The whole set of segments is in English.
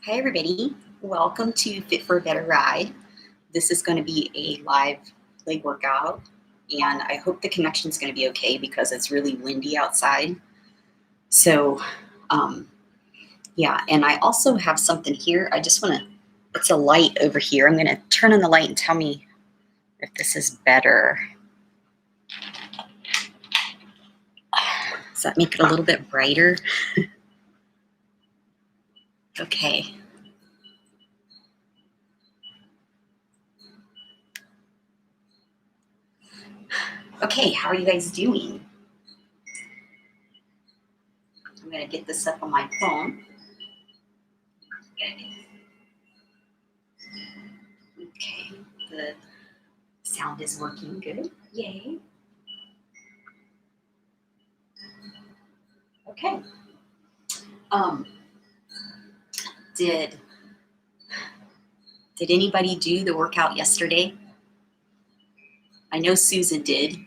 Hi, everybody. Welcome to Fit for a Better Ride. This is going to be a live leg workout, and I hope the connection is going to be okay because it's really windy outside. So, yeah, and I also have something here. I just want to, it's a light over here. I'm going to turn on the light and tell me if this is better. Does that make it a little bit brighter? Okay. Okay, how are you guys doing? I'm going to get this up on my phone. Okay, the sound is working good. Yay. Okay. Did anybody do the workout yesterday? I know Susan did.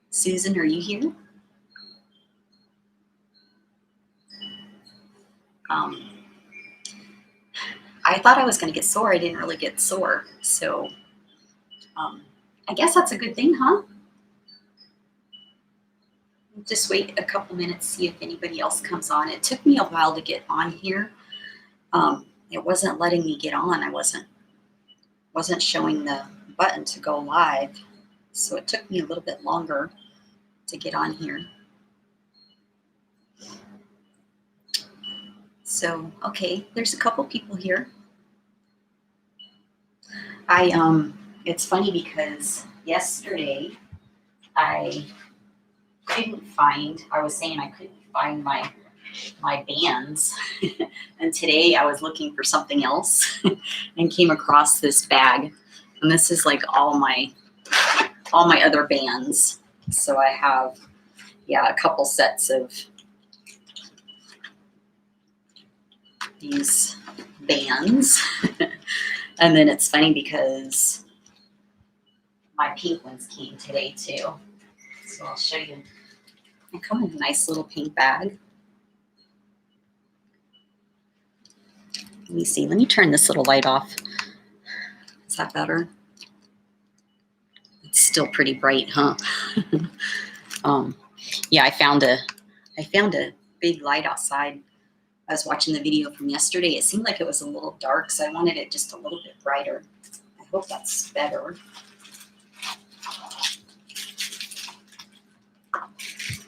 Susan, are you here? I thought I was going to get sore. I didn't really get sore. So I guess that's a good thing, huh? Just wait a couple minutes, see if anybody else comes on. It took me a while to get on here. It wasn't letting me get on. I wasn't showing the button to go live. So it took me a little bit longer to get on here. So, okay, there's a couple people here. It's funny because yesterday I couldn't find my bands. And today I was looking for something else and came across this bag. And this is like all my other bands. So I have, a couple sets of these bands. And then it's funny because my pink ones came today too. So I'll show you. They come in a nice little pink bag. Let me see. Let me turn this little light off. Is that better? It's still pretty bright, huh? Yeah, I found a big light outside. I was watching the video from yesterday. It seemed like it was a little dark, so I wanted it just a little bit brighter. I hope that's better.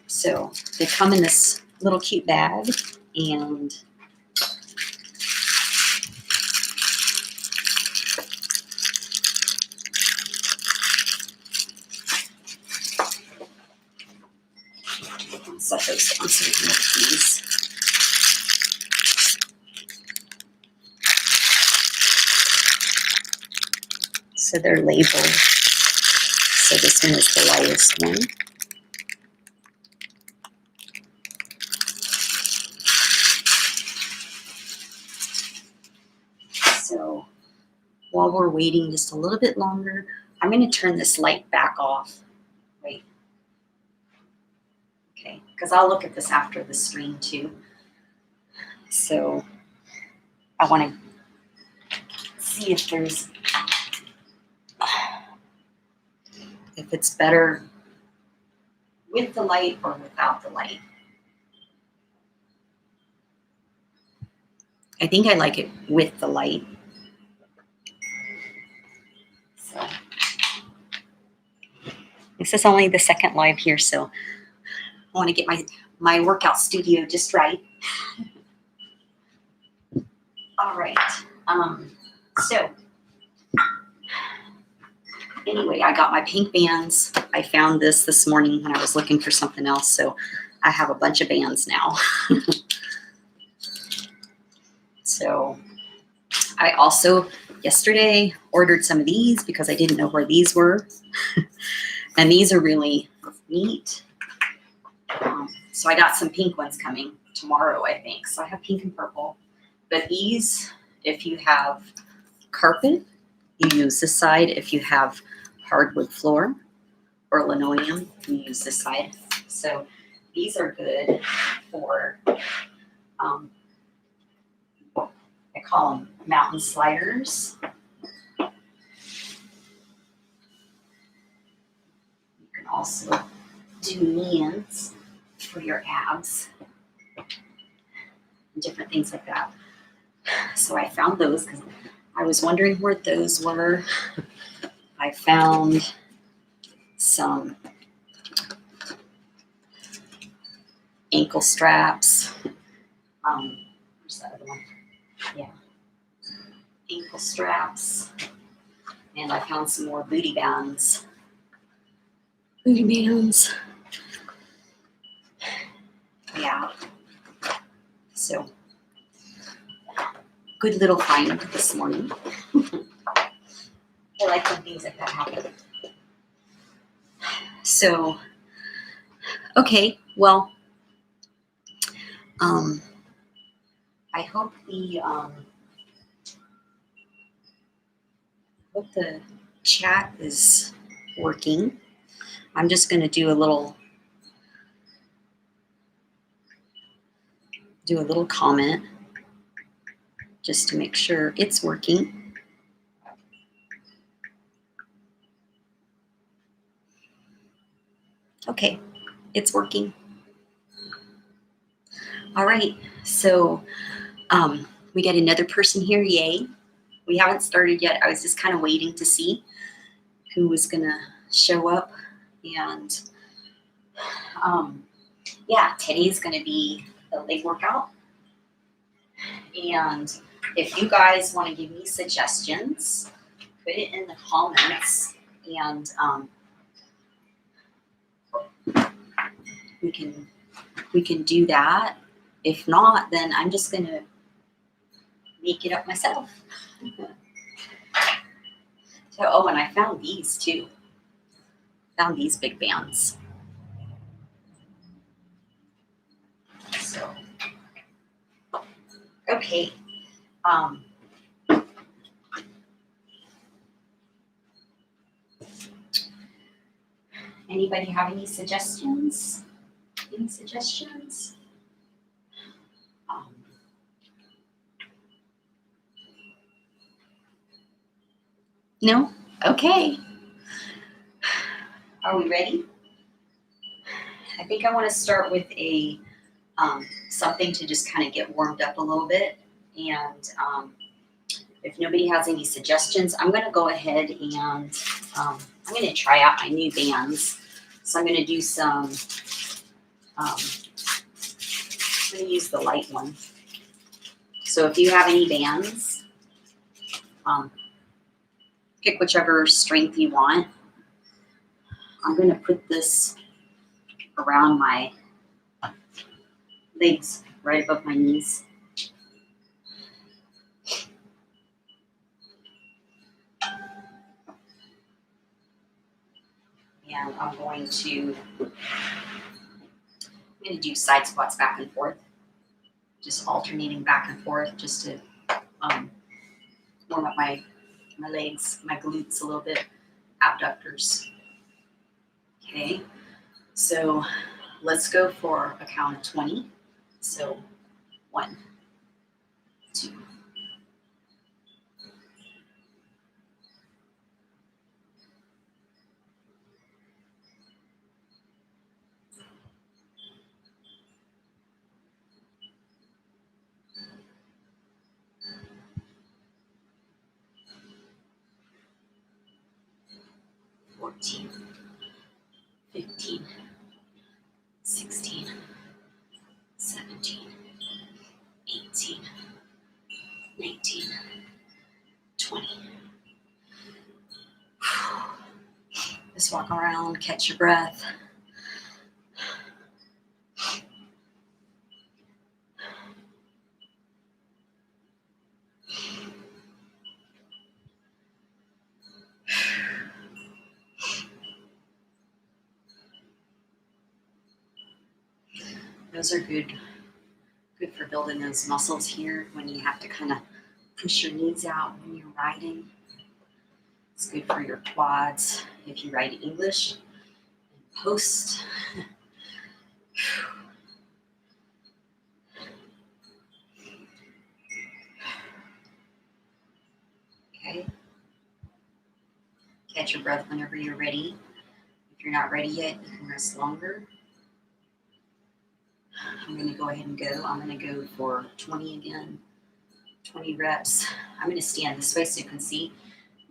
So they come in this little cute bag, and I'll set those down so we can look at these. So they're labeled. So this one is the lightest one. So while we're waiting just a little bit longer, I'm going to turn this light back off. Wait. Okay, because I'll look at this after the stream too. So I want to see if it's better with the light or without the light. I think I like it with the light. So this is only the second live here, so I want to get my workout studio just right. All right. So anyway, I got my pink bands. I found this morning when I was looking for something else, so I have a bunch of bands now. So I also yesterday ordered some of these because I didn't know where these were. And these are really neat. So I got some pink ones coming tomorrow, I think. So I have pink and purple. But these, if you have carpet, you use this side. If you have hardwood floor or linoleum, you use this side. So these are good for call them mountain sliders. You can also do knee-ins for your abs and different things like that. So I found those because I was wondering where those were. I found some ankle straps. Where's that other one? Yeah, ankle straps. And I found some more booty bands. Booty bands. Yeah. So, good little find this morning. I like when things like that happen. So, okay, well, I hope the chat is working. I'm just going to do a little comment just to make sure it's working. Okay, it's working. All right, so we got another person here, yay. We haven't started yet. I was just kind of waiting to see who was gonna show up. And yeah, today's gonna be the leg workout. And if you guys want to give me suggestions, put it in the comments, and we can do that. If not, then I'm just gonna make it up myself. So, oh, and I found these too. Found these big bands. So, okay. Anybody have any suggestions? Any suggestions? No? Okay. Are we ready? I think I want to start with a something to just kind of get warmed up a little bit. And if nobody has any suggestions, I'm going to go ahead and I'm going to try out my new bands. So I'm going to do some, I'm going to use the light one. So if you have any bands, pick whichever strength you want. I'm going to put this around my legs, right above my knees. And I'm going to do side squats back and forth, just alternating back and forth, just to warm up my legs, my glutes a little bit, abductors. Okay, so let's go for a count of 20. So 1, 2, 14, 15, 16, 17, 18, 19, 20. Just walk around, catch your breath. Those are good for building those muscles here when you have to kind of push your knees out when you're riding. It's good for your quads if you ride English and post. Catch your breath whenever you're ready. If you're not ready yet, you can rest longer. I'm going to go ahead and go. I'm going to go for 20 again, 20 reps. I'm going to stand this way so you can see.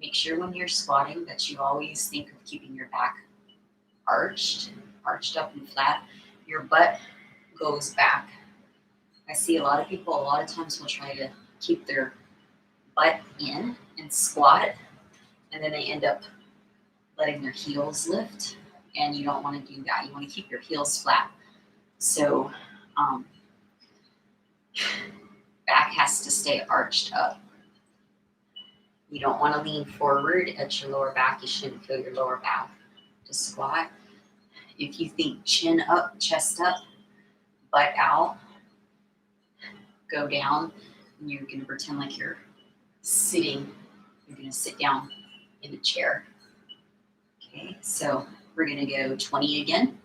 Make sure when you're squatting that you always think of keeping your back arched up and flat. Your butt goes back. I see a lot of people, a lot of times will try to keep their butt in and squat, and then they end up letting their heels lift, and you don't want to do that. You want to keep your heels flat. So back has to stay arched up. You don't want to lean forward at your lower back. You shouldn't feel your lower back to squat. If you think chin up, chest up, butt out, go down, and you're going to pretend like you're sitting. You're going to sit down in a chair. Okay, so we're going to go 20 again.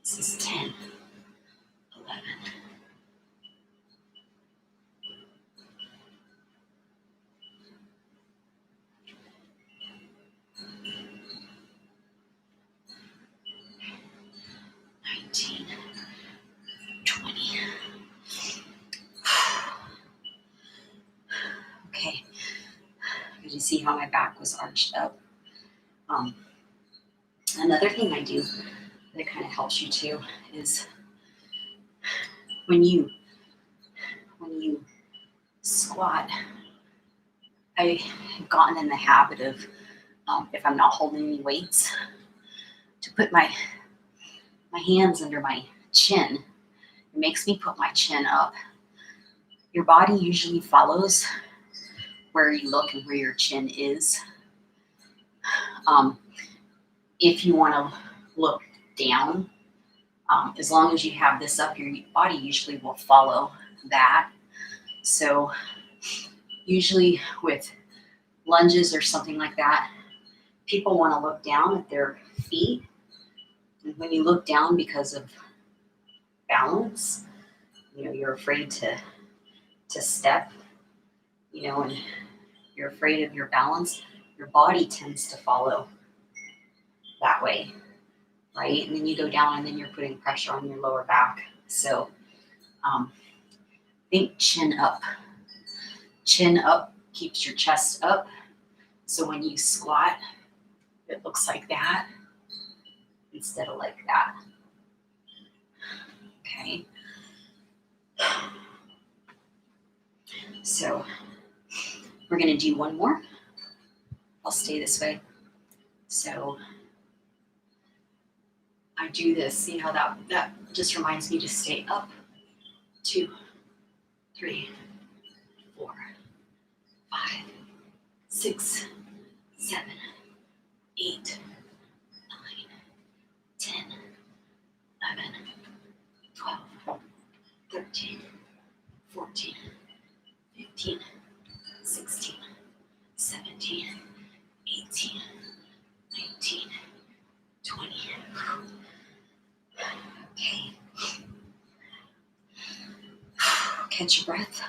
This is 10, 11, 19, 20. Okay, did you see how my back was arched up? Another thing I do that kind of helps you too is when you squat, I have gotten in the habit of, if I'm not holding any weights, to put my hands under my chin. It makes me put my chin up. Your body usually follows where you look and where your chin is. If you want to look down, as long as you have this up, your body usually will follow that. So usually with lunges or something like that, people want to look down at their feet. And when you look down because of balance, you're afraid to step, and you're afraid of your balance, your body tends to follow that way, right? And then you go down and then you're putting pressure on your lower back. So think chin up. Chin up keeps your chest up. So when you squat, it looks like that instead of like that. Okay. So we're going to do one more. I'll stay this way. So I do this. See how that just reminds me to stay up. 2, 3, 4, 5, 6, 7, 8, 9, 10, 11, 12, 13, 14, 15, 16, 17, 18, 19, 20. Okay. Catch your breath.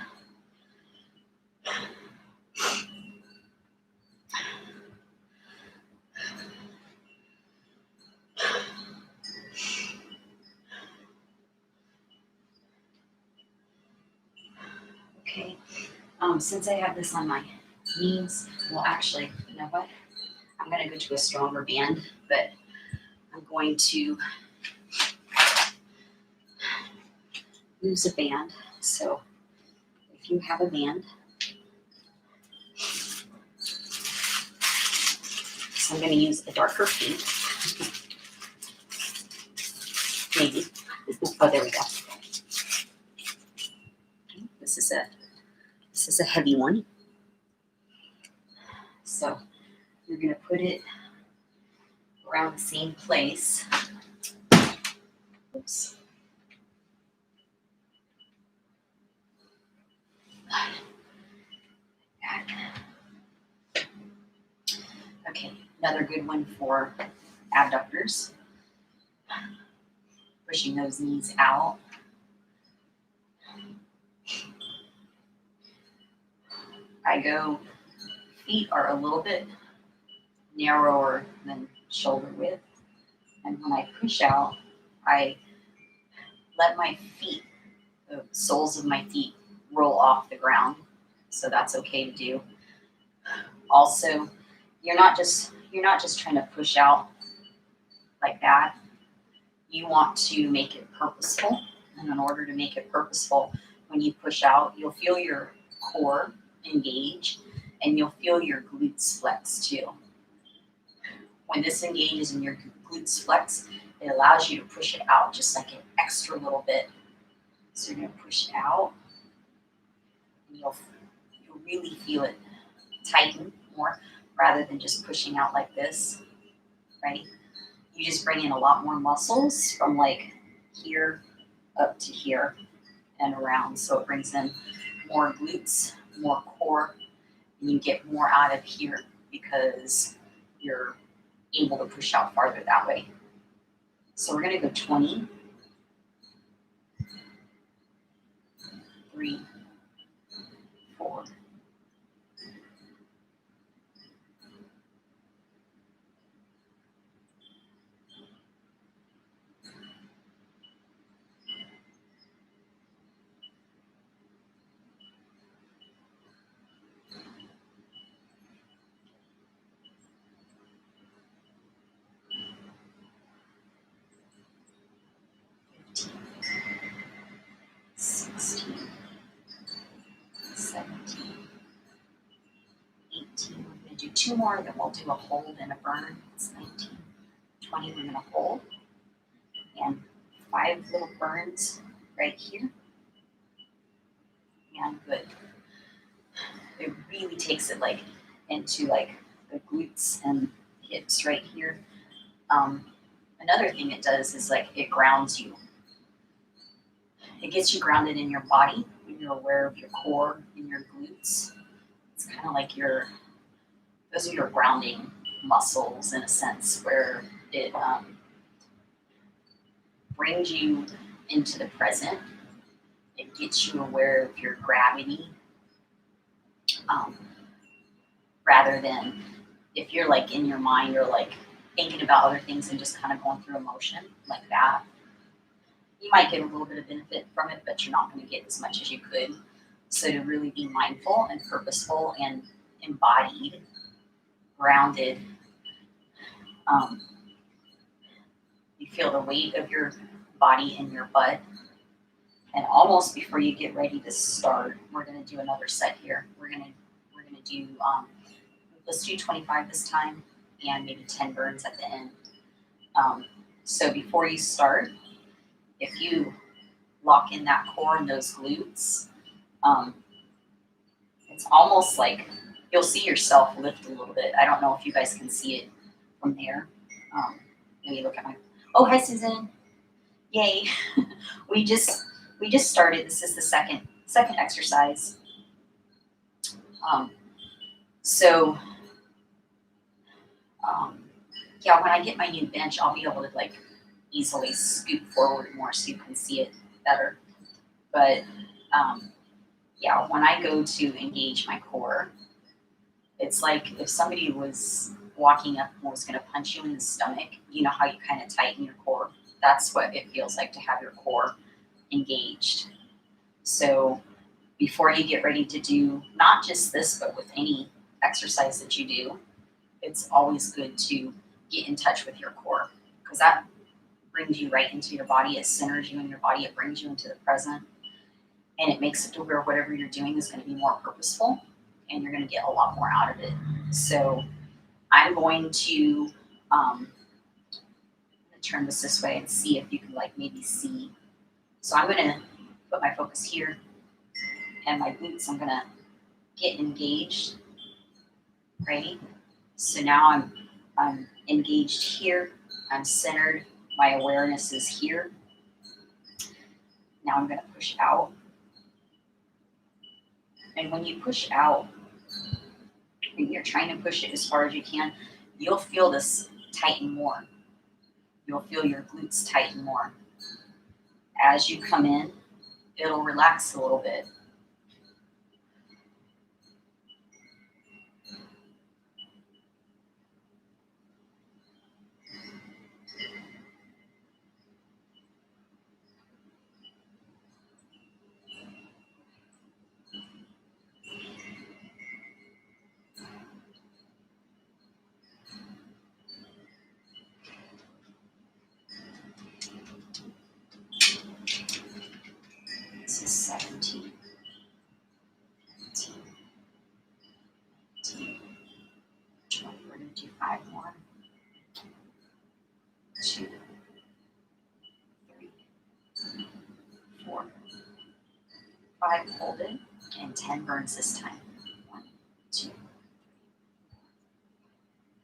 Okay. Since I have this on my knees, well, actually, you know what? I'm going to go to a stronger band, but I'm going to use a band. So if you have a band, so I'm going to use a darker pink, maybe. Oh, there we go. This is a heavy one. So you're going to put it around the same place. Oops. Okay, Another good one for abductors, pushing those knees out. I go, feet are a little bit narrower than shoulder width. And when I push out, I let my feet, the soles of my feet, roll off the ground. So that's okay to do. Also, you're not just trying to push out like that. You want to make it purposeful. And in order to make it purposeful, when you push out, you'll feel your core engage and you'll feel your glutes flex too. When this engages and your glutes flex, it allows you to push it out just like an extra little bit. So you're going to push it out and you'll really feel it tighten more rather than just pushing out like this, right? You just bring in a lot more muscles from like here up to here and around. So it brings in more glutes, more core, and you get more out of here because you're able to push out farther that way. So we're going to go 20, 3, 4, 16, 17, 18. We're going to do 2 more, then we'll do a hold and a burn. It's 19, 20. We're going to hold. And 5 little burns right here. And good. It really takes it like into like the glutes and hips right here. Another thing it does is like it grounds you. It gets you grounded in your body when you're aware of your core and your glutes. It's kind of like those are your grounding muscles in a sense, where it brings you into the present. It gets you aware of your gravity, rather than if you're like in your mind or like thinking about other things and just kind of going through emotion like that. You might get a little bit of benefit from it, but you're not going to get as much as you could. So to really be mindful and purposeful and embodied, grounded, you feel the weight of your body in your butt. And almost before you get ready to start, we're going to do another set here. We're going to do, let's do 25 this time and maybe 10 burns at the end. So before you start, if you lock in that core and those glutes, it's almost like you'll see yourself lift a little bit. I don't know if you guys can see it from there. Let me look at oh, hi Susan. Yay. we just started. This is the second exercise. Yeah, when I get my new bench, I'll be able to like easily scoot forward more so you can see it better. But yeah, when I go to engage my core, it's like if somebody was walking up and was going to punch you in the stomach, you know how you kind of tighten your core? That's what it feels like to have your core engaged. So before you get ready to do not just this, but with any exercise that you do, it's always good to get in touch with your core, because that brings you right into your body. It centers you in your body. It brings you into the present, and it makes it to where whatever you're doing is going to be more purposeful, and you're going to get a lot more out of it. So I'm going to turn this way and see if you can like maybe see. So I'm going to put my focus here, and my glutes, I'm going to get engaged. Ready? So now I'm engaged here. I'm centered. My awareness is here. Now I'm going to push out. And when you push out, you're trying to push it as far as you can. you'll feel this tighten more. You'll feel your glutes tighten more. As you come in, it'll relax a little bit. This is 17. 18. 20. We're going to do 5 more. 2, 3, 4, 5. Hold it. And 10 burns this time. 1, 2,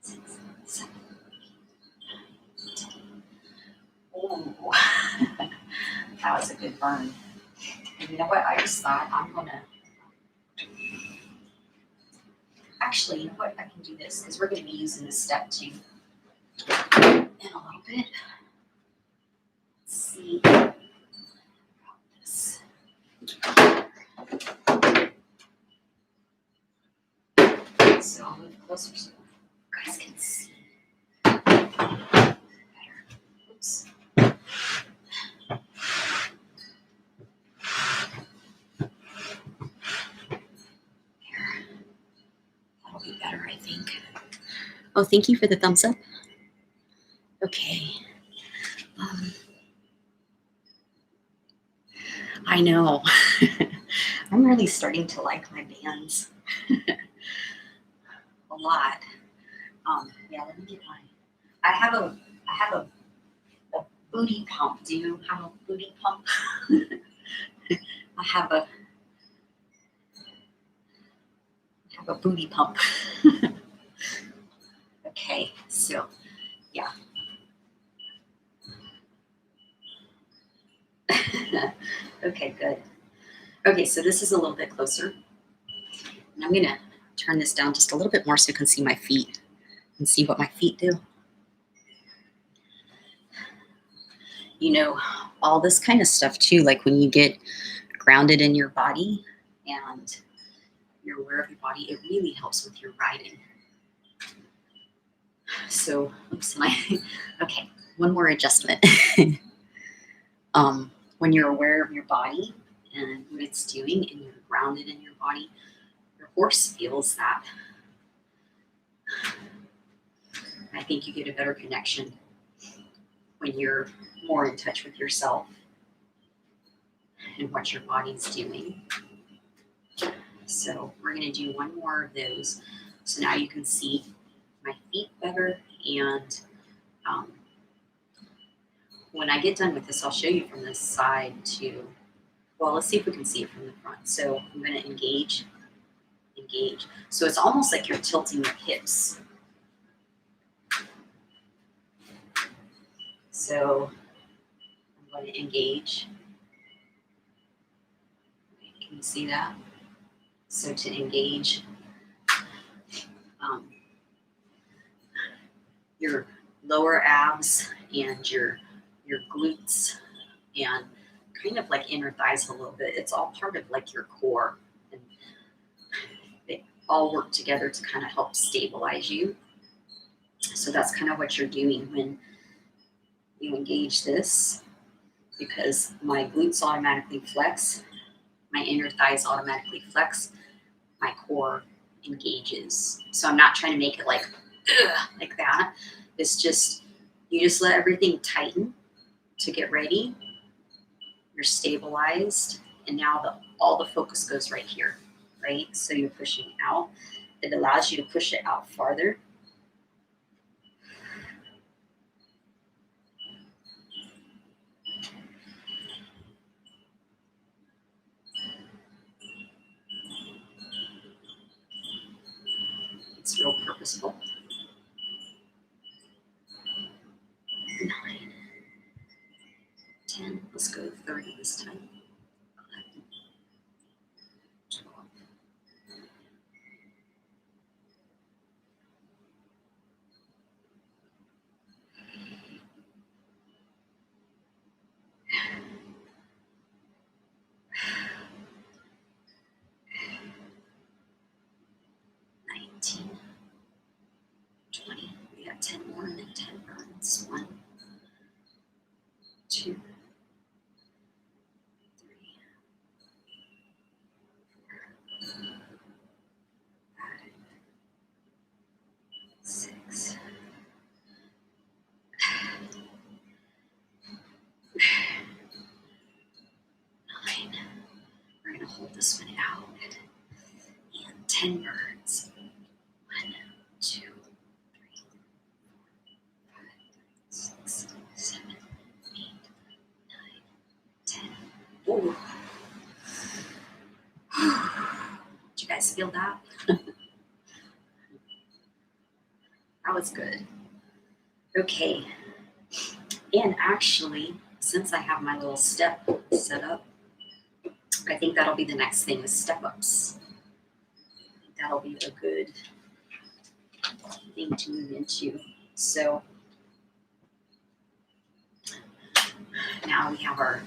6, 7, 8, 9, 10. Ooh. That was a good burn. And you know what? I just thought I'm going to... Actually, you know what? I can do this because we're going to be using this step too in a little bit. Let's see about this. So I'll move closer so you guys can see better. Oops. That'll be better, I think. Oh, thank you for the thumbs up. Okay. I know. I'm really starting to like my bands a lot. Yeah, let me get mine. I have a booty pump. Do you have a booty pump? I have a booty pump. Okay, so yeah. Okay, good. Okay, so this is a little bit closer. And I'm gonna turn this down just a little bit more so you can see my feet and see what my feet do. You know, all this kind of stuff too, like when you get grounded in your body and you're aware of your body, it really helps with your riding. So, oops, okay, one more adjustment. When you're aware of your body and what it's doing and you're grounded in your body, your horse feels that. I think you get a better connection when you're more in touch with yourself and what your body's doing. So we're going to do one more of those. So now you can see my feet better. And when I get done with this, I'll show you from this side too. Well, let's see if we can see it from the front. So I'm going to engage. So it's almost like you're tilting your hips. So I'm going to engage. Can you see that? So to engage your lower abs and your glutes and kind of like inner thighs a little bit. It's all part of like your core. And they all work together to kind of help stabilize you. So that's kind of what you're doing when you engage this, because my glutes automatically flex, my inner thighs automatically flex, my core engages. So I'm not trying to make it like that. It's just, you just let everything tighten to get ready. You're stabilized, and now all the focus goes right here, right? So you're pushing out. It allows you to push it out farther. It's real purposeful. 9, 10, let's go 30 this time. 11, 12. 10 more and then 10 burns. 1, 2, 3, 4, 5, 6. 9. We're going to hold this one out. And 10 burns. 1, 2, 3, 4, 5, 6, 7, 8, 9, 10. Ooh. Did you guys feel that? That was good. Okay. And actually, since I have my little step set up, I think that'll be the next thing is step ups. I think that'll be a good thing to move into. So now we have our,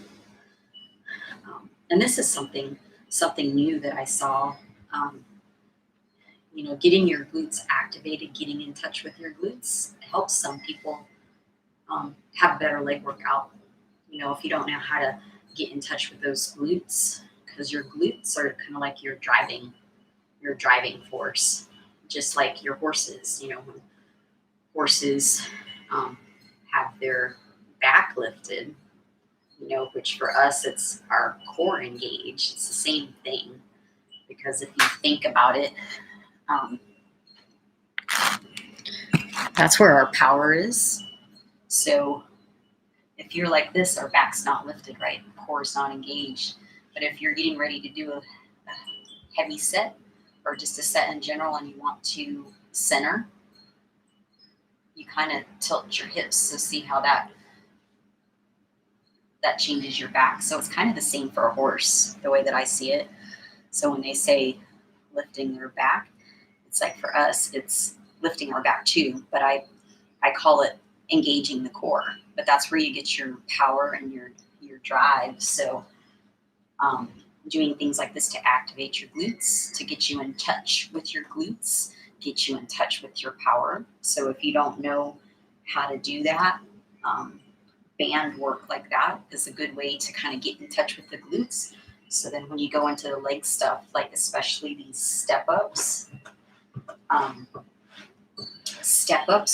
and this is something new that I saw. Getting your glutes activated, getting in touch with your glutes helps some people have a better leg workout. If you don't know how to get in touch with those glutes, because your glutes are kind of like your driving force, just like your horses. When horses have their back lifted, which for us it's our core engaged. It's the same thing, because if you think about it, that's where our power is. So if you're like this, our back's not lifted, right? Core's not engaged. But if you're getting ready to do a heavy set or just a set in general and you want to center, you kind of tilt your hips. So see how that changes your back. So it's kind of the same for a horse, the way that I see it. So when they say lifting their back, it's like for us, it's lifting our back too. But I call it engaging the core. But that's where you get your power and your drive. So doing things like this to activate your glutes, to get you in touch with your glutes, get you in touch with your power. So if you don't know how to do that, band work like that is a good way to kind of get in touch with the glutes. So then when you go into the leg stuff, like especially these step ups,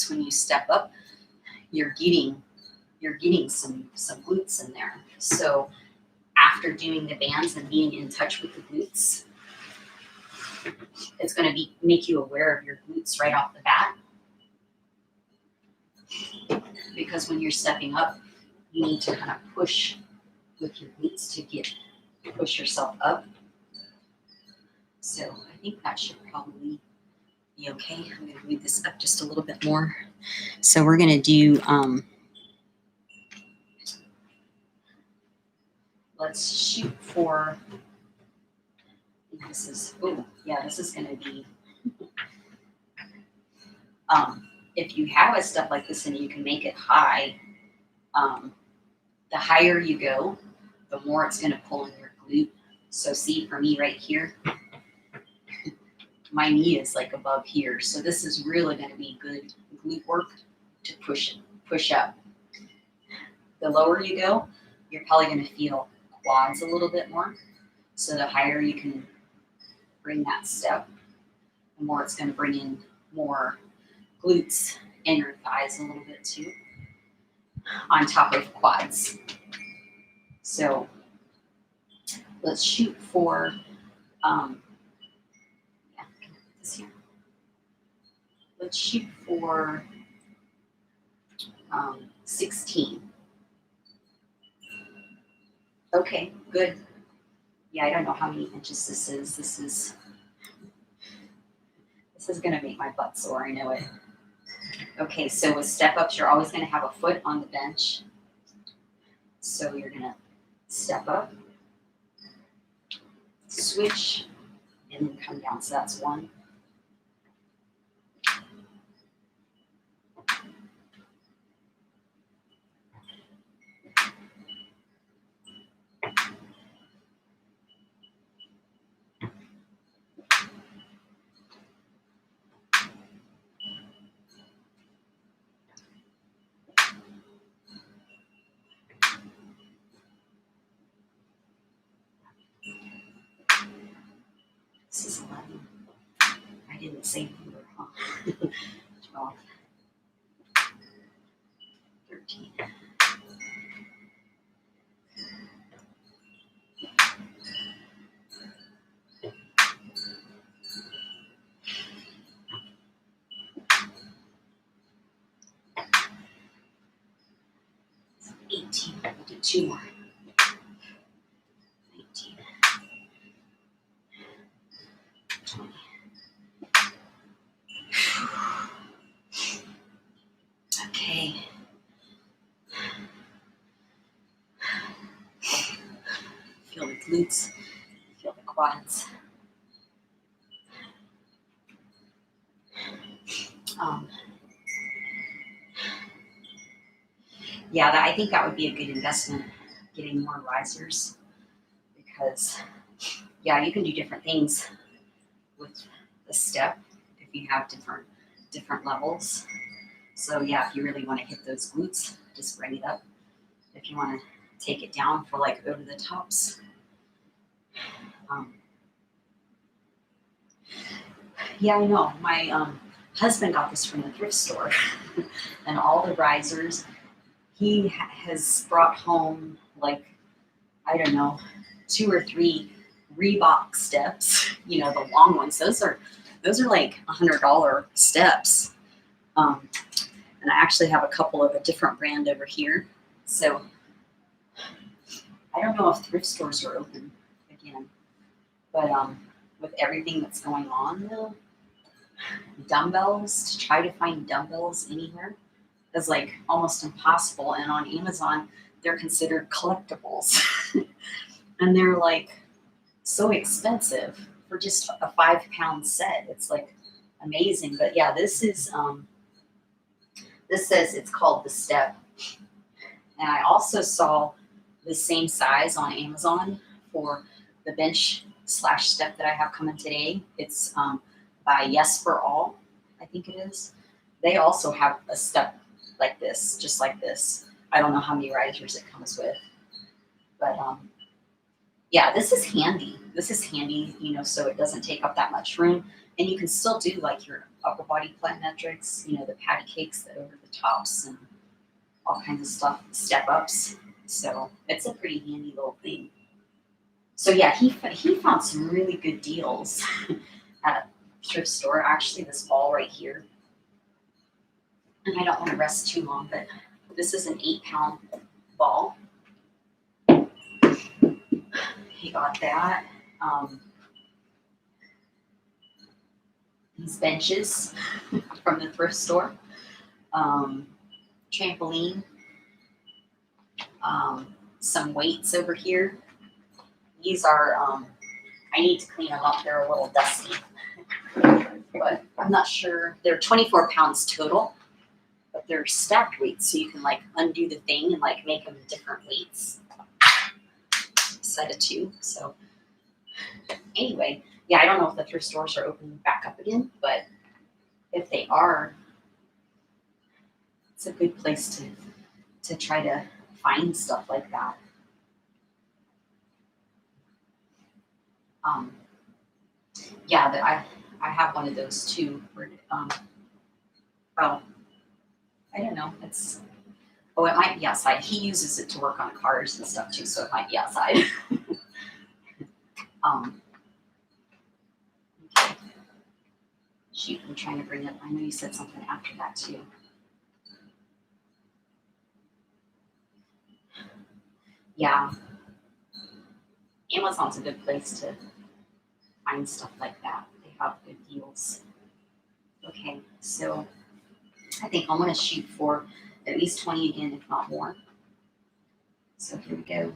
when you step up, you're getting some glutes in there. So after doing the bands and being in touch with the glutes, it's going to make you aware of your glutes right off the bat. Because when you're stepping up, you need to kind of push with your glutes to push yourself up. So I think that should probably be okay. I'm going to move this up just a little bit more. So we're going to do, let's shoot for, this is going to be, if you have a step like this and you can make it high, the higher you go, the more it's going to pull in your glute. So see, for me right here, my knee is like above here. So this is really going to be good glute work to push up. The lower you go, you're probably going to feel quads a little bit more. So the higher you can bring that step, the more it's going to bring in more glutes and your thighs a little bit too, on top of quads. So let's shoot for, this here. Let's shoot for 16. Okay, good. Yeah, I don't know how many inches this is. This is going to make my butt sore, I know it. Okay, so with step ups, you're always going to have a foot on the bench. So you're going to step up, switch, and then come down. So that's 1. This is 11. I didn't say number, huh? 12, 13. So 18. We'll do 2 more. 19. 20. Okay. Feel the glutes, feel the quads. Yeah, I think that would be a good investment, getting more risers, because yeah, you can do different things with the step if you have different levels. So yeah, if you really want to hit those glutes, just bring it up. If you want to take it down for like over the tops. Yeah, I know. My husband got this from the thrift store, and all the risers. He has brought home like, I don't know, 2 or 3 Reebok steps. You know, the long ones. Those are like $100 steps. And I actually have a couple of a different brand over here. So I don't know if thrift stores are open again, but with everything that's going on though, dumbbells, to try to find dumbbells anywhere is like almost impossible. And on Amazon, they're considered collectibles. And they're like so expensive for just a 5-pound set. It's like amazing. But yeah, this is this says it's called the Step. And I also saw the same size on Amazon for the bench / step that I have coming today. It's by Yes for All, I think it is. They also have a step like this, just like this. I don't know how many risers it comes with, but yeah, this is handy. This is handy, you know, so it doesn't take up that much room, and you can still do like your upper body plyometrics, you know, the patty cakes that over the tops and all kinds of stuff, step ups. So it's a pretty handy little thing. So yeah, he found some really good deals at a thrift store. Actually, this ball right here, and I don't want to rest too long, but this is an 8-pound ball. He got that. These benches from the thrift store. Trampoline. Some weights over here. These are, I need to clean them up. They're a little dusty. But I'm not sure. They're 24 pounds total, but they're stacked weights, so you can like undo the thing and like make them different weights. Set of 2. So anyway, yeah, I don't know if the thrift stores are open back up again, but if they are, it's a good place to try to find stuff like that. Yeah, I have one of those too. Oh, I don't know. It might be outside. He uses it to work on cars and stuff too, so it might be outside. Okay. Shoot, I'm trying to bring up. I know you said something after that too. Yeah, Amazon's a good place to find stuff like that. They have good deals. Okay, so I think I'm going to shoot for at least 20 again, if not more. So here we go.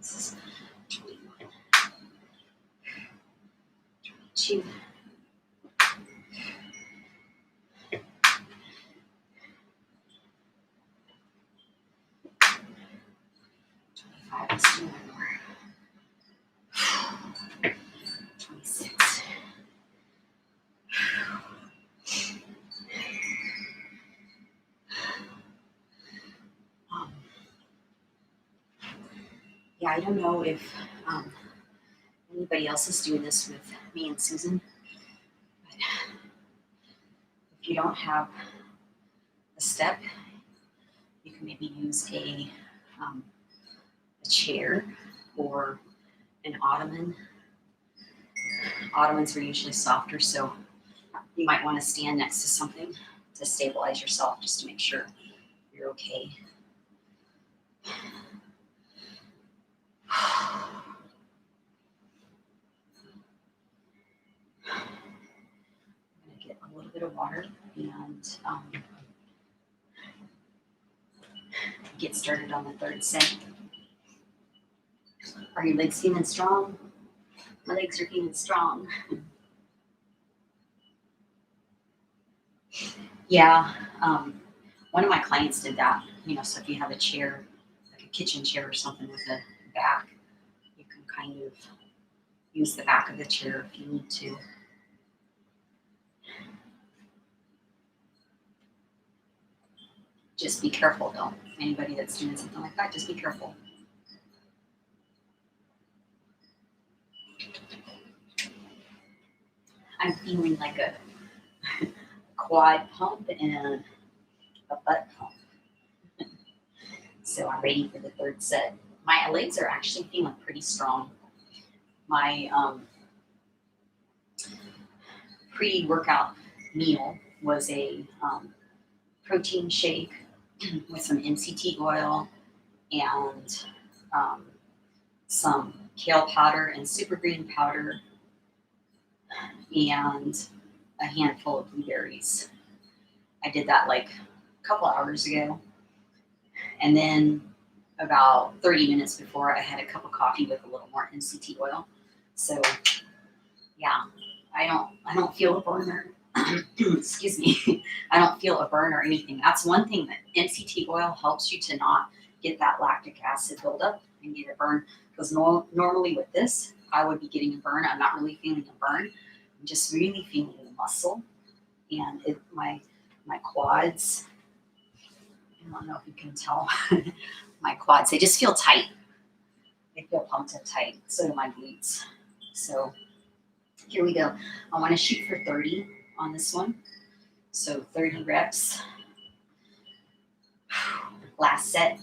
This is 21, 22. Let's do one more. 26. Yeah, I don't know if anybody else is doing this with me and Susan, but if you don't have a step, you can maybe use a chair or an ottoman. Ottomans are usually softer, so you might want to stand next to something to stabilize yourself, just to make sure you're okay. I'm going to get a little bit of water and get started on the third set. Are your legs feeling strong? My legs are feeling strong. Yeah, one of my clients did that. So if you have a chair, like a kitchen chair or something with a back, you can kind of use the back of the chair if you need to. Just be careful though. Anybody that's doing something like that, just be careful. I'm feeling like a quad pump and a butt pump. So I'm ready for the third set. My legs are actually feeling pretty strong. My pre-workout meal was a protein shake with some MCT oil and some kale powder and super green powder and a handful of blueberries. I did that like a couple hours ago. And then about 30 minutes before, I had a cup of coffee with a little more MCT oil. So yeah, I don't feel a burner. Excuse me. I don't feel a burn or anything. That's one thing that MCT oil helps you to not get that lactic acid buildup and get a burn. Because normally with this, I would be getting a burn. I'm not really feeling a burn. I'm just really feeling the muscle and my quads. I don't know if you can tell. My quads, they just feel tight. They feel pumped and tight. So do my glutes. So here we go. I want to shoot for 30 on this one. So 30 reps. Last set.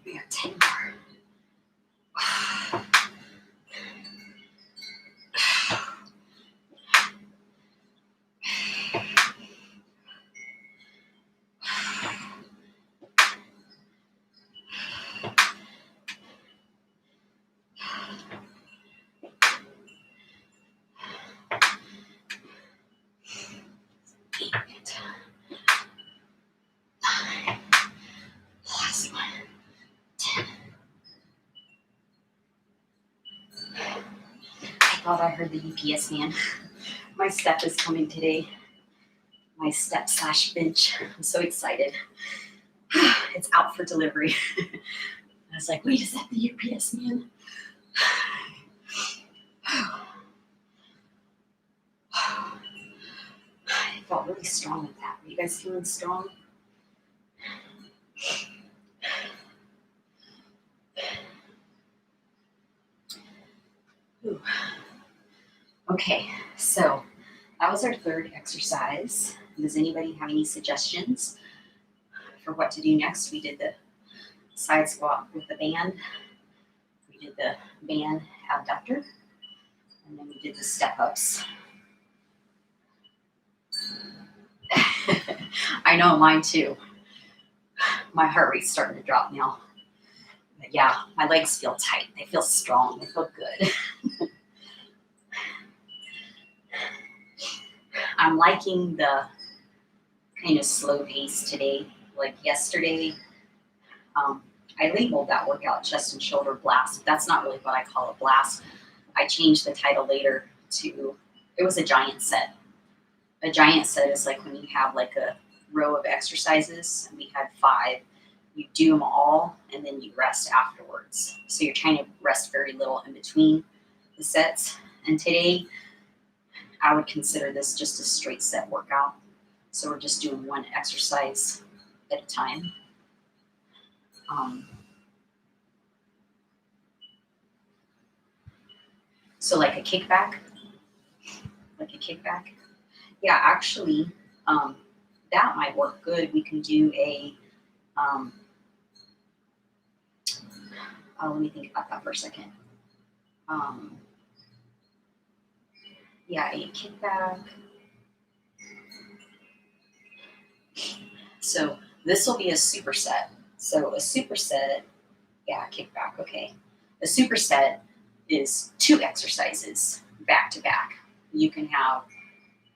We got 10 more. 8, 9, last one, 10. I thought I heard the UPS man. My step is coming today. My step / bench. I'm so excited. It's out for delivery. I was like, wait, is that the UPS man? I felt really strong with that. Are you guys feeling strong? Ooh. Okay, so that was our third exercise. Does anybody have any suggestions for what to do next? We did the side squat with the band. We did the band abductor. And then we did the step ups. I know, mine too. My heart rate's starting to drop now. But yeah, my legs feel tight. They feel strong. They feel good. I'm liking the kind of slow pace today. Like yesterday, I labeled that workout chest and shoulder blast. That's not really what I call a blast. I changed the title later to, it was a giant set. A giant set is like when you have like a row of exercises, and we had 5. You do them all, and then you rest afterwards. So you're trying to rest very little in between the sets. And today, I would consider this just a straight set workout. So we're just doing one exercise at a time. So like a kickback. Yeah, actually, that might work good. We can do a, let me think about that for a second. Yeah, a kickback. So this will be a superset. So a superset, yeah, kickback, okay. A superset is 2 exercises back to back. You can have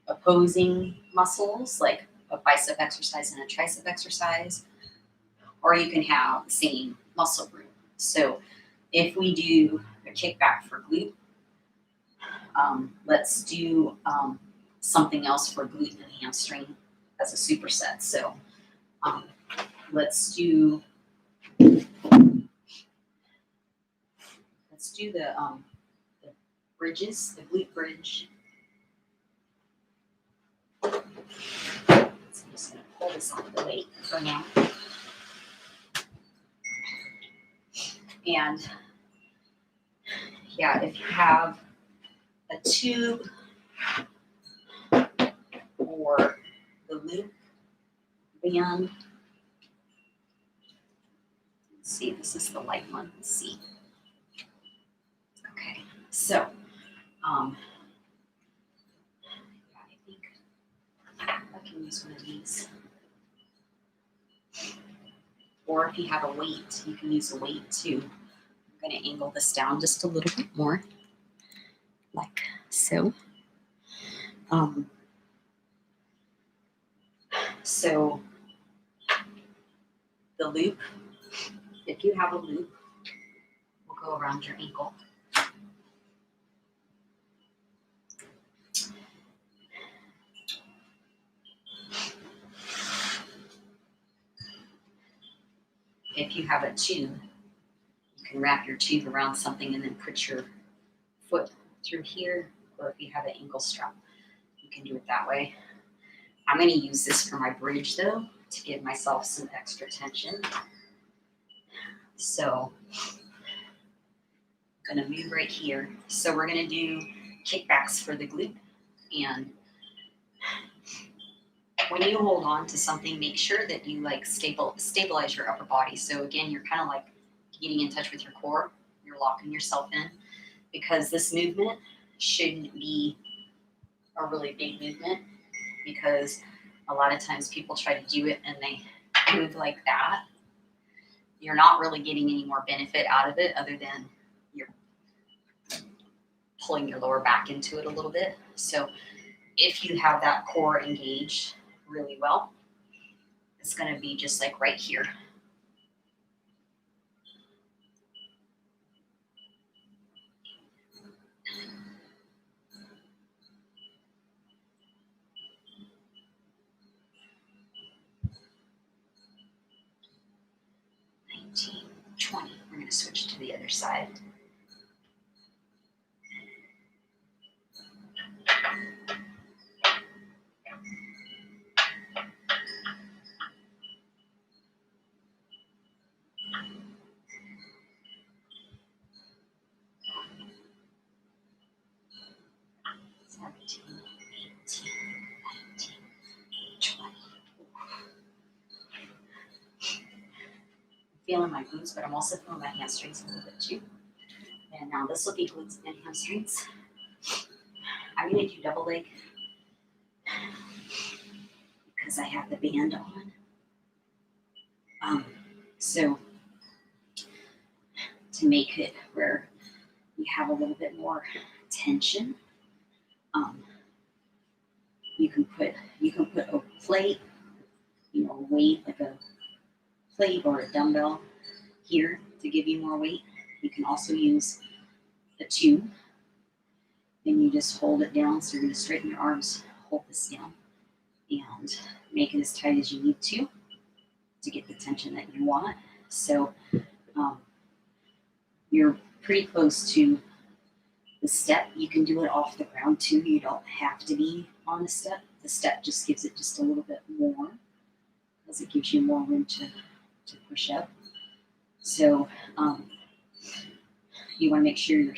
opposing muscles, like a bicep exercise and a tricep exercise, or you can have the same muscle group. So if we do a kickback for glute, let's do something else for glute and hamstring as a superset. So let's do the bridges, the glute bridge. So I'm just going to pull this off the weight for now. And yeah, if you have a tube or the loop band, let's see, this is the light one. Let's see. Okay, so I think I can use one of these. Or if you have a weight, you can use a weight too. I'm going to angle this down just a little bit more, like so. So the loop, if you have a loop, will go around your ankle. If you have a tube, you can wrap your tube around something and then put your foot through here, or if you have an ankle strap, you can do it that way. I'm going to use this for my bridge though, to give myself some extra tension. So I'm going to move right here. So we're going to do kickbacks for the glute. And when you hold on to something, make sure that you like stabilize your upper body. So again, you're kind of like getting in touch with your core. You're locking yourself in, because this movement shouldn't be a really big movement, because a lot of times people try to do it and they move like that. You're not really getting any more benefit out of it other than you're pulling your lower back into it a little bit. So if you have that core engaged really well, it's going to be just like right here. We're going to switch to the other side. feeling my glutes, but I'm also feeling my hamstrings a little bit too. And now this will be glutes and hamstrings. I'm going to do double leg because I have the band on. So to make it where you have a little bit more tension, you can put a plate, a weight like a plate or a dumbbell here to give you more weight. You can also use a tube, and you just hold it down. So you're going to straighten your arms, hold this down, and make it as tight as you need to get the tension that you want. So you're pretty close to the step. You can do it off the ground too. You don't have to be on the step. The step just gives it just a little bit more because it gives you more room to push up. So you want to make sure your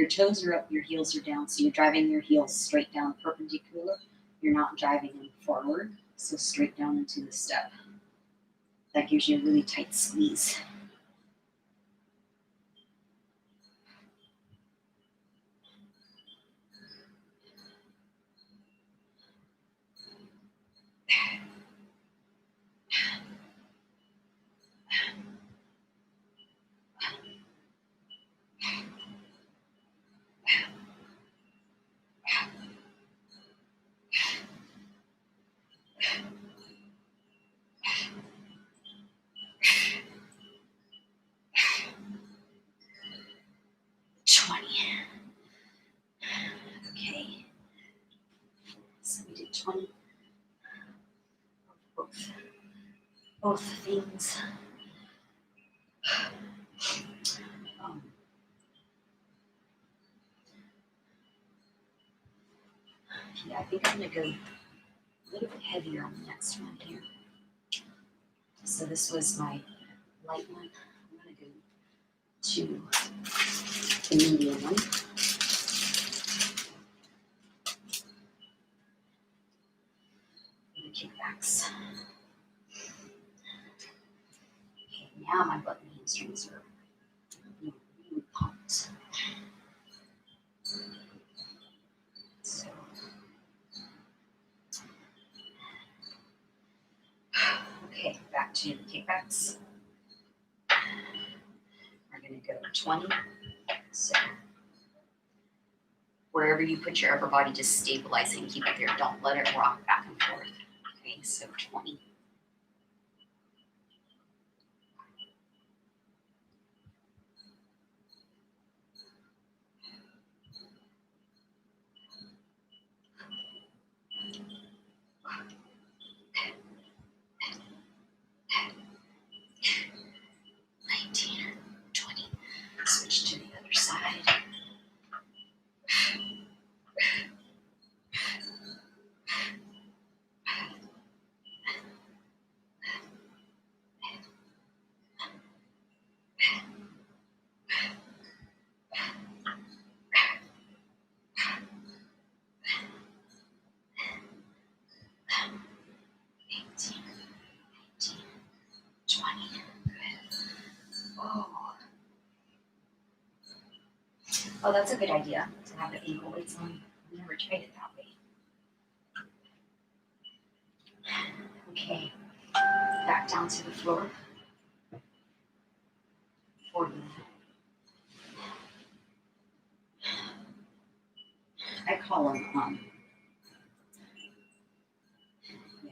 toes are up, your heels are down. So you're driving your heels straight down perpendicular. You're not driving them forward. So straight down into the step. That gives you a really tight squeeze. Okay. So we did 20. Both things. Yeah, I think I'm going to go a little bit heavier on the next one here. So this was my light one. I'm going to go to the medium one. The kickbacks. Okay, now my butt and hamstrings are really pumped. So, okay, back to the kickbacks. We're going to go 20. So, wherever you put your upper body, just stabilize it and keep it there. Don't let it rock back and forth. Okay, so 20. Switch to the other side. Oh, that's a good idea to have the ankle weights on. I've never tried it that way. Okay, back down to the floor. 40. I call them,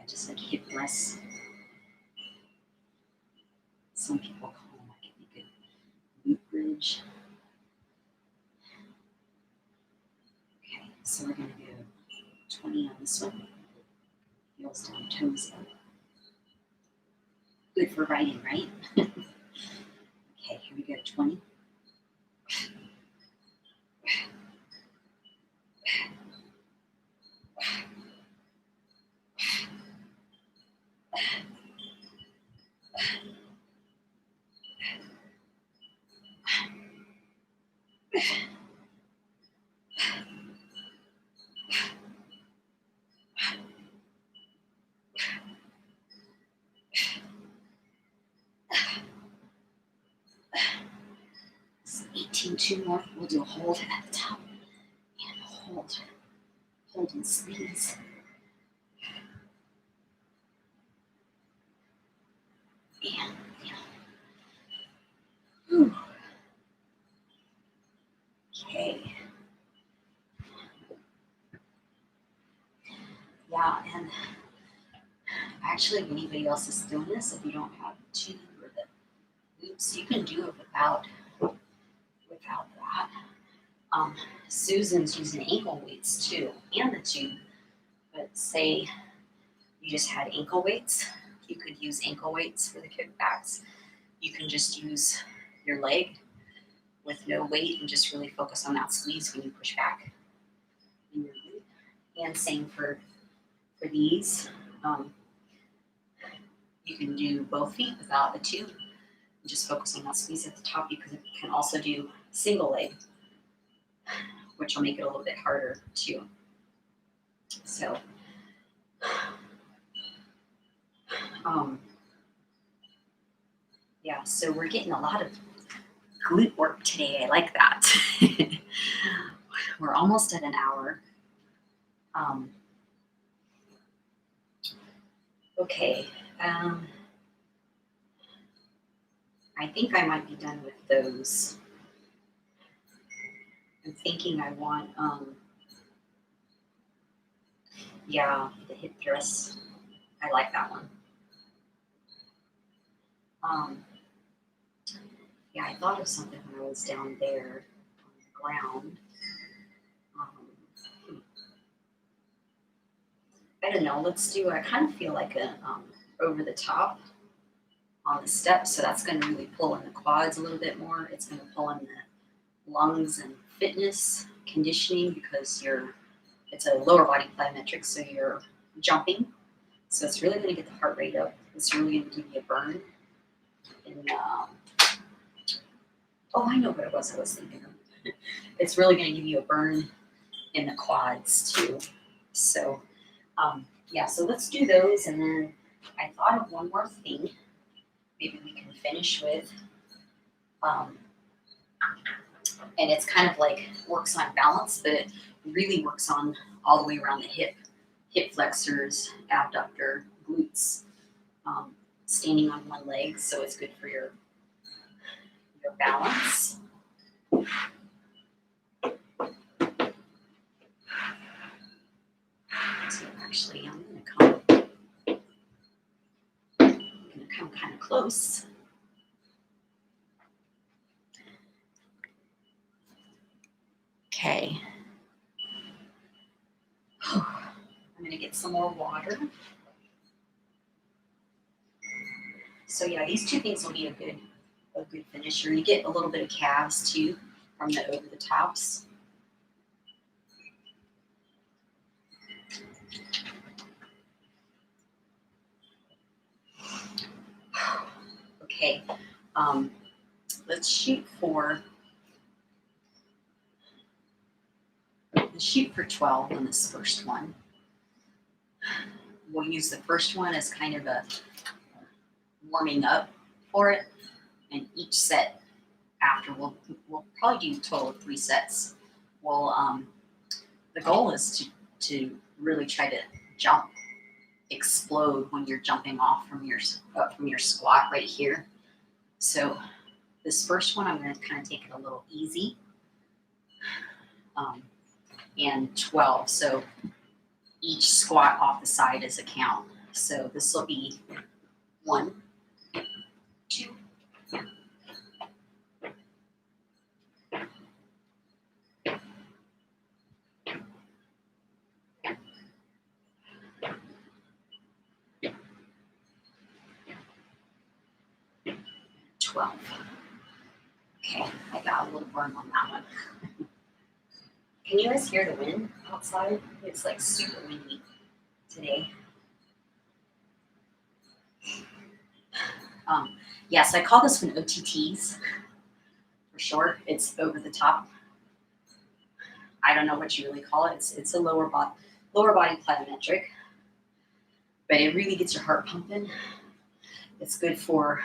just like hip thrusts. Some people call them like a good glute bridge. Okay, so we're going to go 20 on this one. Heels down, toes up. Good for riding, right? Okay, here we go, 20. 18, 2 more. We'll do a hold at the top and hold and squeeze. And whew. Okay. Yeah, and actually, if anybody else is doing this, if you don't have the tube or the loops, you can do it without that. Susan's using ankle weights too, and the tube. But say you just had ankle weights, you could use ankle weights for the kickbacks. You can just use your leg with no weight and just really focus on that squeeze when you push back in your glute. And same for these. You can do both feet without the tube and just focus on that squeeze at the top. You can also do single leg, which will make it a little bit harder too. So, yeah, so we're getting a lot of glute work today. I like that. We're almost at an hour. Okay. I think I might be done with those. I'm thinking I want, yeah, the hip thrust. I like that one. Yeah, I thought of something when I was down there on the ground. I don't know, let's do, I kind of feel like a over the top on the steps, so that's going to really pull in the quads a little bit more. It's going to pull in the lungs and fitness conditioning because it's a lower body plyometric, so you're jumping. So it's really going to get the heart rate up. It's really going to give you a burn. And, oh, I know what it was I was thinking of. It's really going to give you a burn in the quads too. So, yeah, so let's do those. And then I thought of one more thing. Maybe we can finish with, and it's kind of like works on balance, but it really works on all the way around the hip flexors, abductor, glutes, standing on one leg. So it's good for your balance. So actually, I'm going to come kind of close. Okay. I'm going to get some more water. So yeah, these two things will be a good finisher. You get a little bit of calves too from the over the tops. Okay, let's shoot for 12 on this first one. We'll use the first one as kind of a warming up for it, and each set after we'll probably do a total of 3 sets. We'll the goal is to really try to jump, explode when you're jumping off from your squat right here. So this first one I'm going to kind of take it a little easy, and 12. So each squat off the side is a count. So this will be 1, 2, 12. Okay, I got a little burn on that one. Can you guys hear the wind outside? It's like super windy today. Yeah, so I call this one OTTs for short. It's over the top. I don't know what you really call it. It's a lower body plyometric, but it really gets your heart pumping. It's good for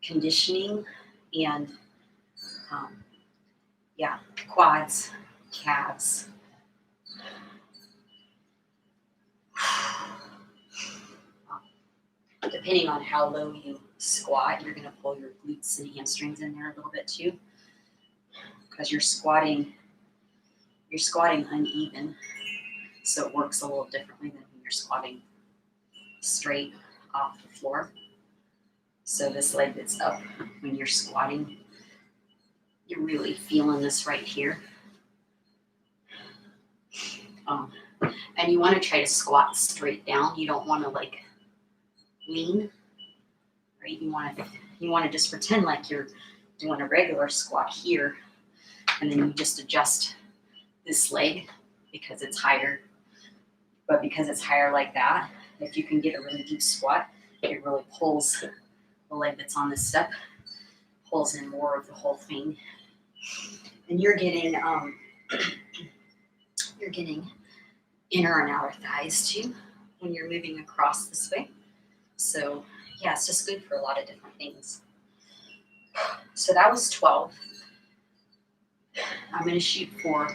conditioning and Yeah, quads, calves. Depending on how low you squat, you're going to pull your glutes and hamstrings in there a little bit too, because you're squatting uneven, so it works a little differently than when you're squatting straight off the floor. So this leg that's up when you're squatting, you're really feeling this right here. And you want to try to squat straight down. You don't want to like lean, right? You want to just pretend like you're doing a regular squat here, and then you just adjust this leg because it's higher. But because it's higher like that, if you can get a really deep squat, it really pulls the leg that's on this step, pulls in more of the whole thing, and you're getting inner and outer thighs too when you're moving across this way. So yeah, it's just good for a lot of different things. So that was 12. I'm going to shoot for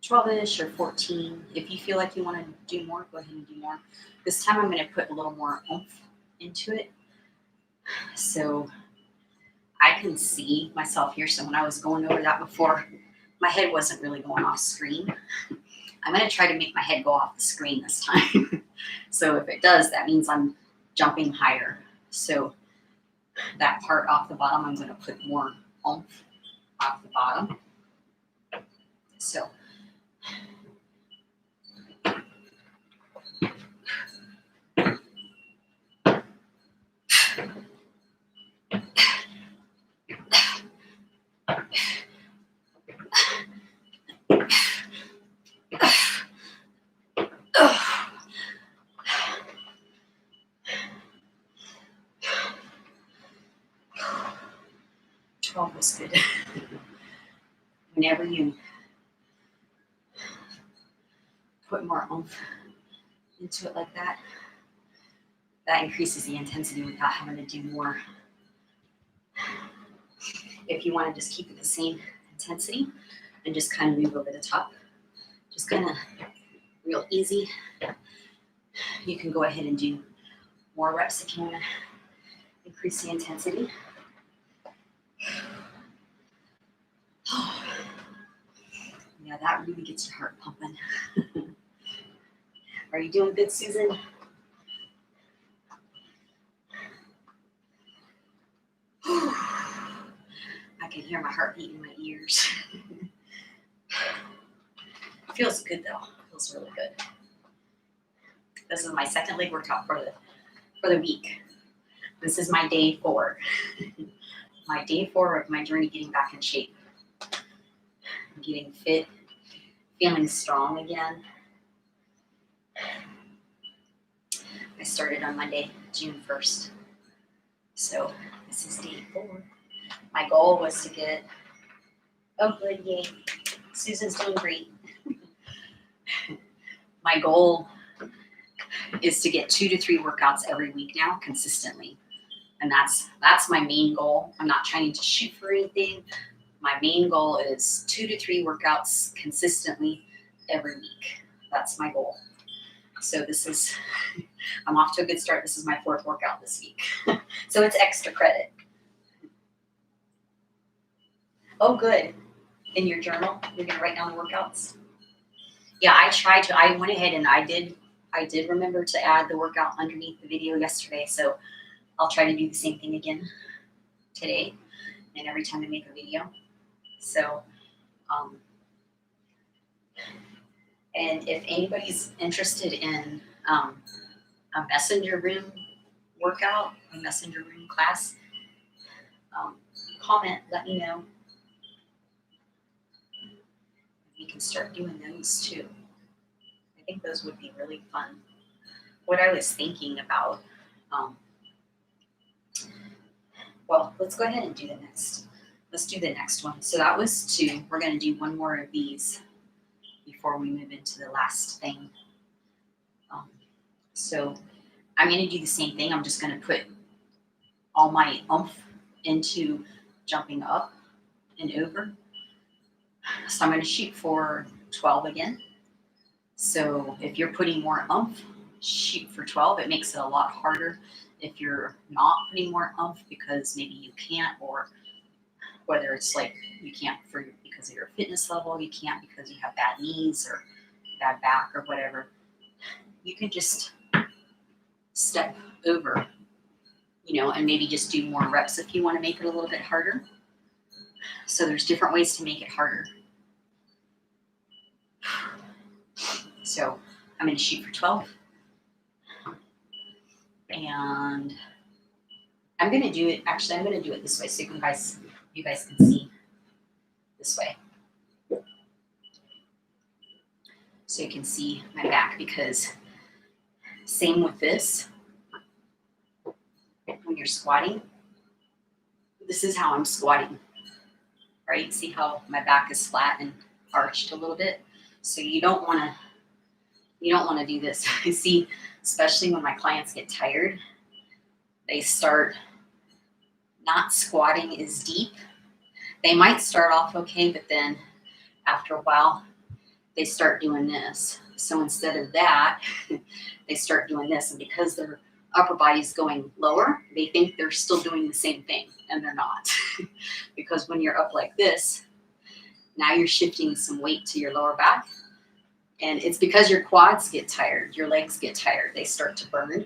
12-ish or 14. If you feel like you want to do more, go ahead and do more. This time I'm going to put a little more oomph into it, so I can see myself here. So when I was going over that before, my head wasn't really going off screen. I'm going to try to make my head go off the screen this time. So if it does, that means I'm jumping higher. So that part off the bottom, I'm going to put more oomph off the bottom. So was good. Whenever you put more oomph into it like that, that increases the intensity without having to do more. If you want to just keep it the same intensity and just kind of move over the top, just kind of real easy, you can go ahead and do more reps if you want to increase the intensity. Yeah, that really gets your heart pumping. Are you doing good, Susan? I can hear my heartbeat in my ears. Feels good though. Feels really good. This is my second leg workout for the week. This is my day 4. My day 4 of my journey getting back in shape. Getting fit, feeling strong again. I started on Monday, June 1st. So this is day 4. My goal was to get, oh good, yay. Susan's doing great. My goal is to get 2 to 3 workouts every week now consistently. And that's my main goal. I'm not trying to shoot for anything. My main goal is 2 to 3 workouts consistently every week. That's my goal. So I'm off to a good start. This is my 4th workout this week. So it's extra credit. Oh, good. In your journal, you're going to write down the workouts? Yeah, I went ahead and I did remember to add the workout underneath the video yesterday. So I'll try to do the same thing again today and every time I make a video. So, and if anybody's interested in a messenger room workout, a messenger room class, comment, let me know. We can start doing those too. I think those would be really fun. What I was thinking about, well, let's go ahead and do the next. Let's do the next one. So that was 2. We're going to do 1 more of these before we move into the last thing. So I'm going to do the same thing. I'm just going to put all my oomph into jumping up. and over. So I'm going to shoot for 12 again. So if you're putting more oomph, shoot for 12. It makes it a lot harder if you're not putting more oomph because maybe you can't, or whether it's like you can't because of your fitness level, you can't because you have bad knees or bad back or whatever. You can just step over, and maybe just do more reps if you want to make it a little bit harder. So there's different ways to make it harder. So I'm going to shoot for 12. And I'm going to do it this way so you guys can see this way. So you can see my back, because same with this. When you're squatting, this is how I'm squatting, right? See how my back is flat and arched a little bit? So you don't want to do this. I see, especially when my clients get tired, they start not squatting as deep. They might start off okay, but then after a while, they start doing this. So instead of that, they start doing this. And because their upper body's going lower, they think they're still doing the same thing, and they're not. Because when you're up like this, now you're shifting some weight to your lower back. And it's because your quads get tired, your legs get tired, they start to burn.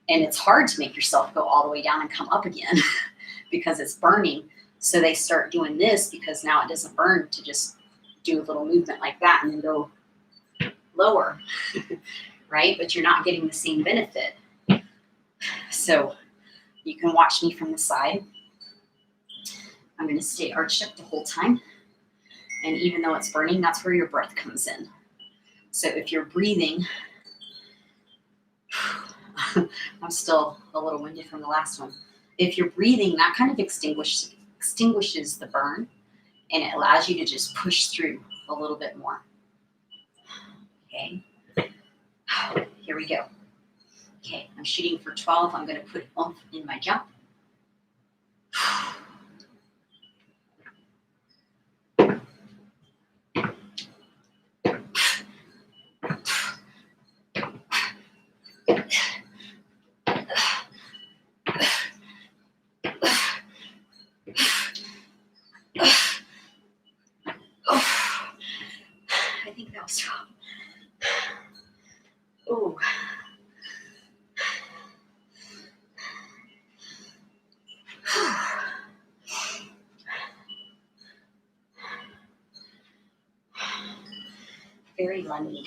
And it's hard to make yourself go all the way down and come up again because it's burning. So they start doing this because now it doesn't burn to just do a little movement like that and then go lower, right? But you're not getting the same benefit. So you can watch me from the side. I'm going to stay arched up the whole time. And even though it's burning, that's where your breath comes in. So if you're breathing, I'm still a little winded from the last one. If you're breathing, that kind of extinguishes the burn, and it allows you to just push through a little bit more. Okay, here we go. Okay, I'm shooting for 12. I'm going to put oomph in my jump. I think that was wrong. Oh. Very lungy.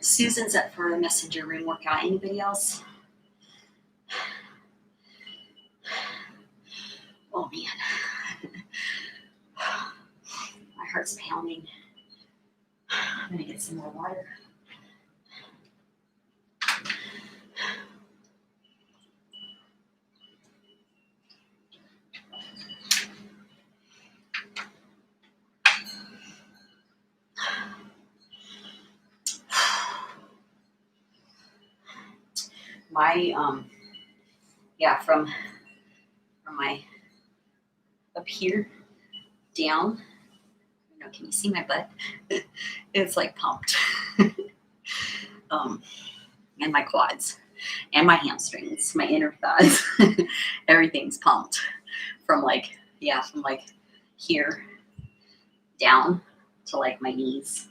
Susan's up for a messenger room workout. Anybody else? Oh man. My heart's pounding. I'm gonna get some more water. From my up here down, can you see my butt? It's like pumped. And my quads and my hamstrings, my inner thighs, everything's pumped from here down to like my knees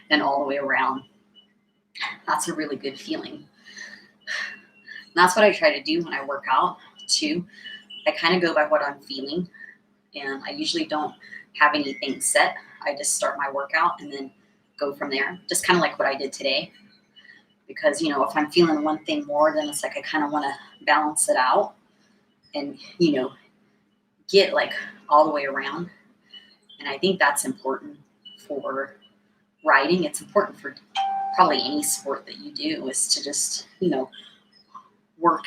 and all the way around. That's a really good feeling. And that's what I try to do when I work out too. I kind of go by what I'm feeling, and I usually don't have anything set. I just start my workout and then go from there, just kind of like what I did today. Because, if I'm feeling one thing more, then it's like I kind of want to balance it out and, get like all the way around. And I think that's important for riding. It's important for probably any sport that you do, is to just, work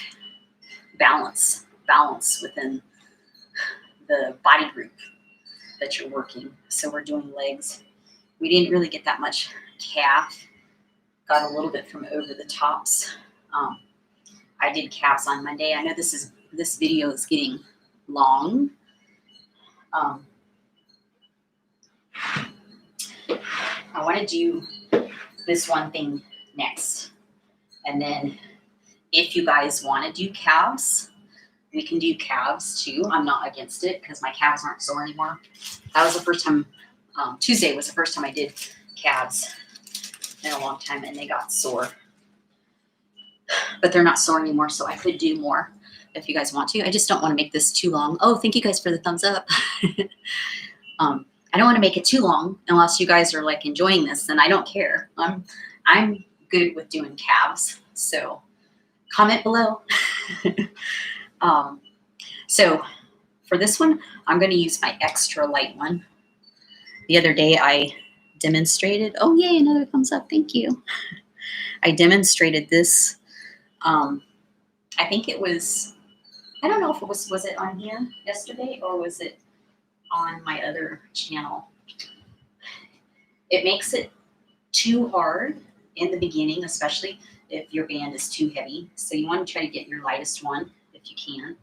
balance within the body group that you're working. So we're doing legs. We didn't really get that much calf got a little bit from over the tops. I did calves on Monday. I know this video is getting long. I want to do this one thing next. And then if you guys want to do calves, we can do calves too. I'm not against it because my calves aren't sore anymore. That was the first time, Tuesday was the first time I did calves in a long time, and they got sore. But they're not sore anymore, so I could do more if you guys want to. I just don't want to make this too long. Oh, thank you guys for the thumbs up. I don't want to make it too long unless you guys are like enjoying this, and I don't care. I'm good with doing calves, so comment below. So for this one, I'm going to use my extra light one. The other day I demonstrated, oh yay, another thumbs up, thank you. I demonstrated this, I think it was, I don't know if it was it on here yesterday or was it on my other channel. It makes it too hard in the beginning, especially if your band is too heavy. So you want to try to get your lightest one if you can.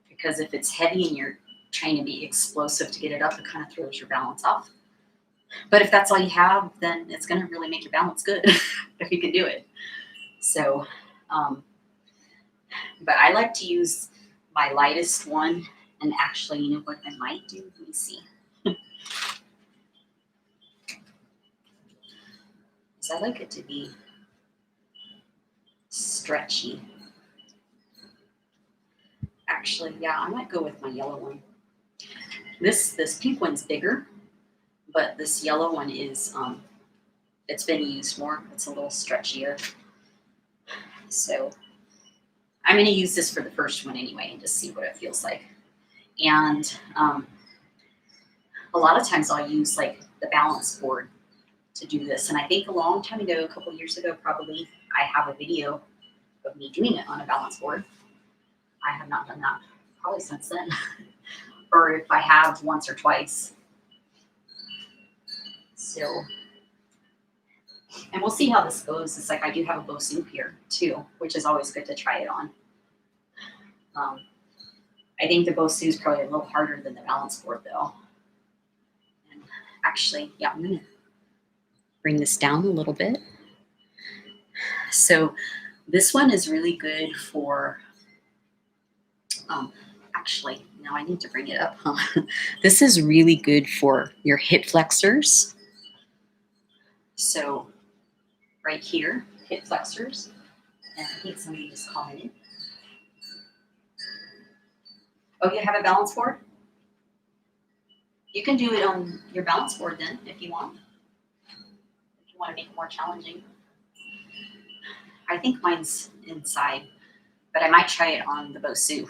Because if it's heavy and you're trying to be explosive to get it up, it kind of throws your balance off. But if that's all you have, then it's going to really make your balance good if you can do it. So, but I like to use my lightest one, and actually, you know what I might do? Let me see. Because I like it to be stretchy. Actually, yeah, I might go with my yellow one. This pink one's bigger, but this yellow one is, it's been used more. It's a little stretchier. So I'm going to use this for the first one anyway and just see what it feels like. And a lot of times I'll use like the balance board to do this. And I think a long time ago, a couple years ago, probably, I have a video of me doing it on a balance board. I have not done that probably since then. Or if I have, once or twice. So, and we'll see how this goes. It's like I do have a bow soup here too, which is always good to try it on. I think the bow soup is probably a little harder than the balance board though. And actually, yeah, I'm gonna bring this down a little bit. So this one is really good for, actually, no, I need to bring it up. This is really good for your hip flexors. So right here, hip flexors. And I think somebody just commented. Oh, you have a balance board? You can do it on your balance board then, if you want. If you want to make it more challenging. I think mine's inside, but I might try it on the bow soup.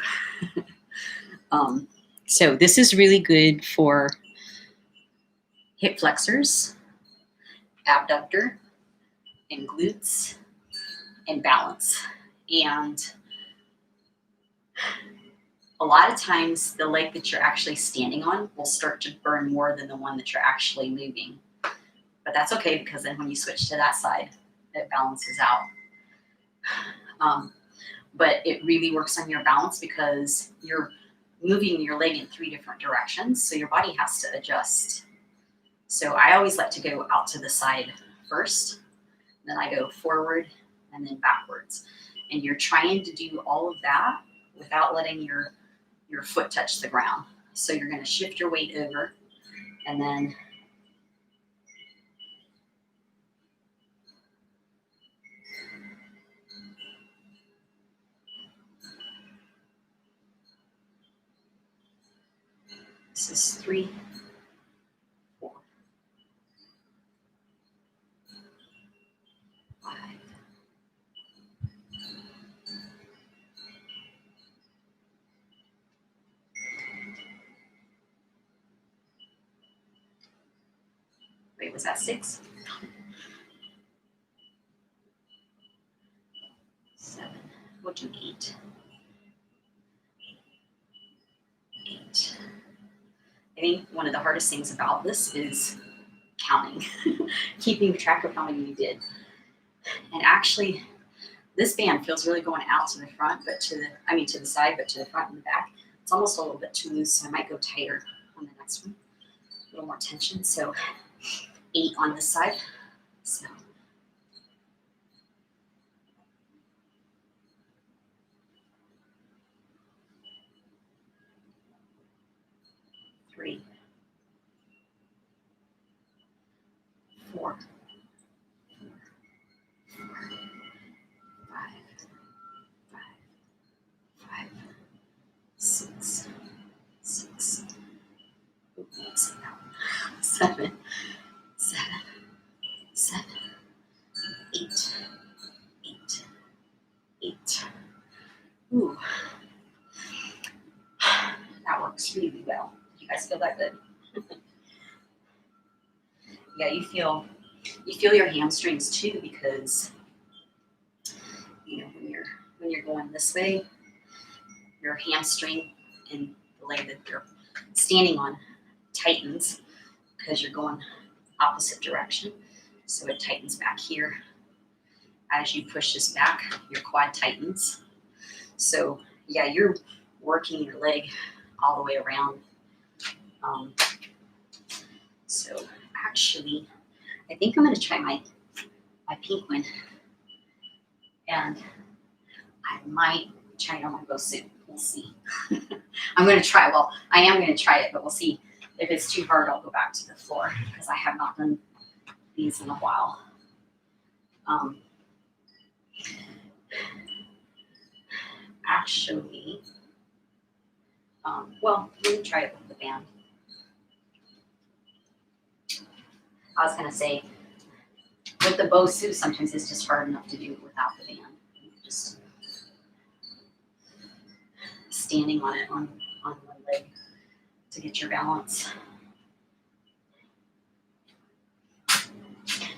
So this is really good for hip flexors, abductor, and glutes, and balance. And a lot of times the leg that you're actually standing on will start to burn more than the one that you're actually moving. But that's okay, because then when you switch to that side, it balances out. But it really works on your balance because you're moving your leg in 3 different directions, so your body has to adjust. So I always like to go out to the side first, then I go forward and then backwards. And you're trying to do all of that without letting your foot touch the ground. So you're going to shift your weight over and then this is 3, 4, 5. Wait, was that 6? 7. We'll do 8. 8. I think one of the hardest things about this is counting, keeping track of how many you did. And actually, this band feels really going out to the front, but to the side, but to the front and the back. It's almost a little bit too loose, so I might go tighter on the next one. A little more tension. So 8 on this side. So 3, 4, 5, 6, 7, 8, 8. Ooh, that works really well. You guys feel that good? Yeah, you feel your hamstrings too, because when you're going this way, your hamstring and the leg that you're standing on tightens because you're going opposite direction. So it tightens back here. As you push this back, your quad tightens. So yeah, you're working your leg all the way around. So actually, I think I'm going to try my pink one, and I might try it on my bow suit. We'll see. I'm going to try. Well, I am going to try it, but we'll see. If it's too hard, I'll go back to the floor because I have not done these in a while. Actually, well, let me try it with the band. I was going to say, with the bow suit, sometimes it's just hard enough to do without the band. Just standing on it on one leg to get your balance.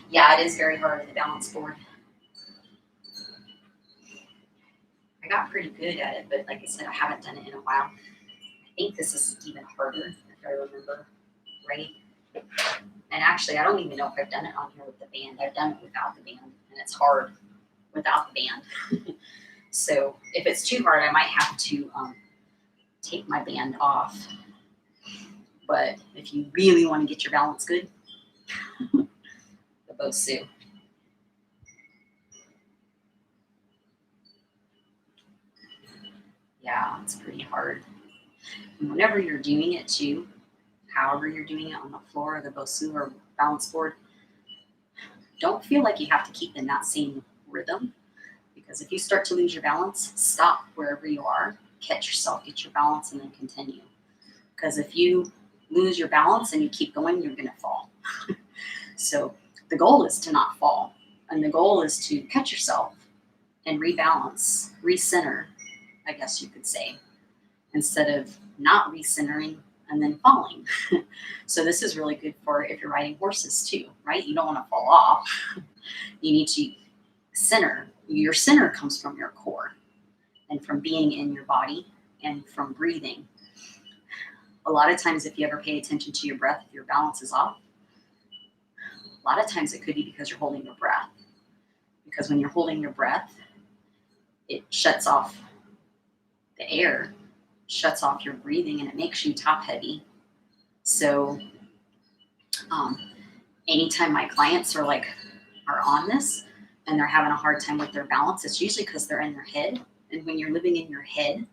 Yeah, it is very hard on the balance board. I got pretty good at it, but like I said, I haven't done it in a while. I think this is even harder, if I remember right. And actually, I don't even know if I've done it on here with the band. I've done it without the band, and it's hard without the band. So if it's too hard, I might have to take my band off. But if you really want to get your balance good, the bow suit. Yeah, it's pretty hard. And whenever you're doing it too, however you're doing it on the floor or the bow suit or balance board, don't feel like you have to keep in that same rhythm, because if you start to lose your balance, stop wherever you are, catch yourself, get your balance, and then continue. Because if you lose your balance and you keep going, you're going to fall. So the goal is to not fall, and the goal is to catch yourself and rebalance, recenter, I guess you could say, instead of not recentering and then falling. So this is really good for if you're riding horses too, right? You don't want to fall off. You need to center. Your center comes from your core and from being in your body and from breathing. A lot of times, if you ever pay attention to your breath, if your balance is off, a lot of times it could be because you're holding your breath. Because when you're holding your breath, it shuts off the air, shuts off your breathing, and it makes you top heavy. So anytime my clients are on this and they're having a hard time with their balance, it's usually because they're in their head. And when you're living in your head,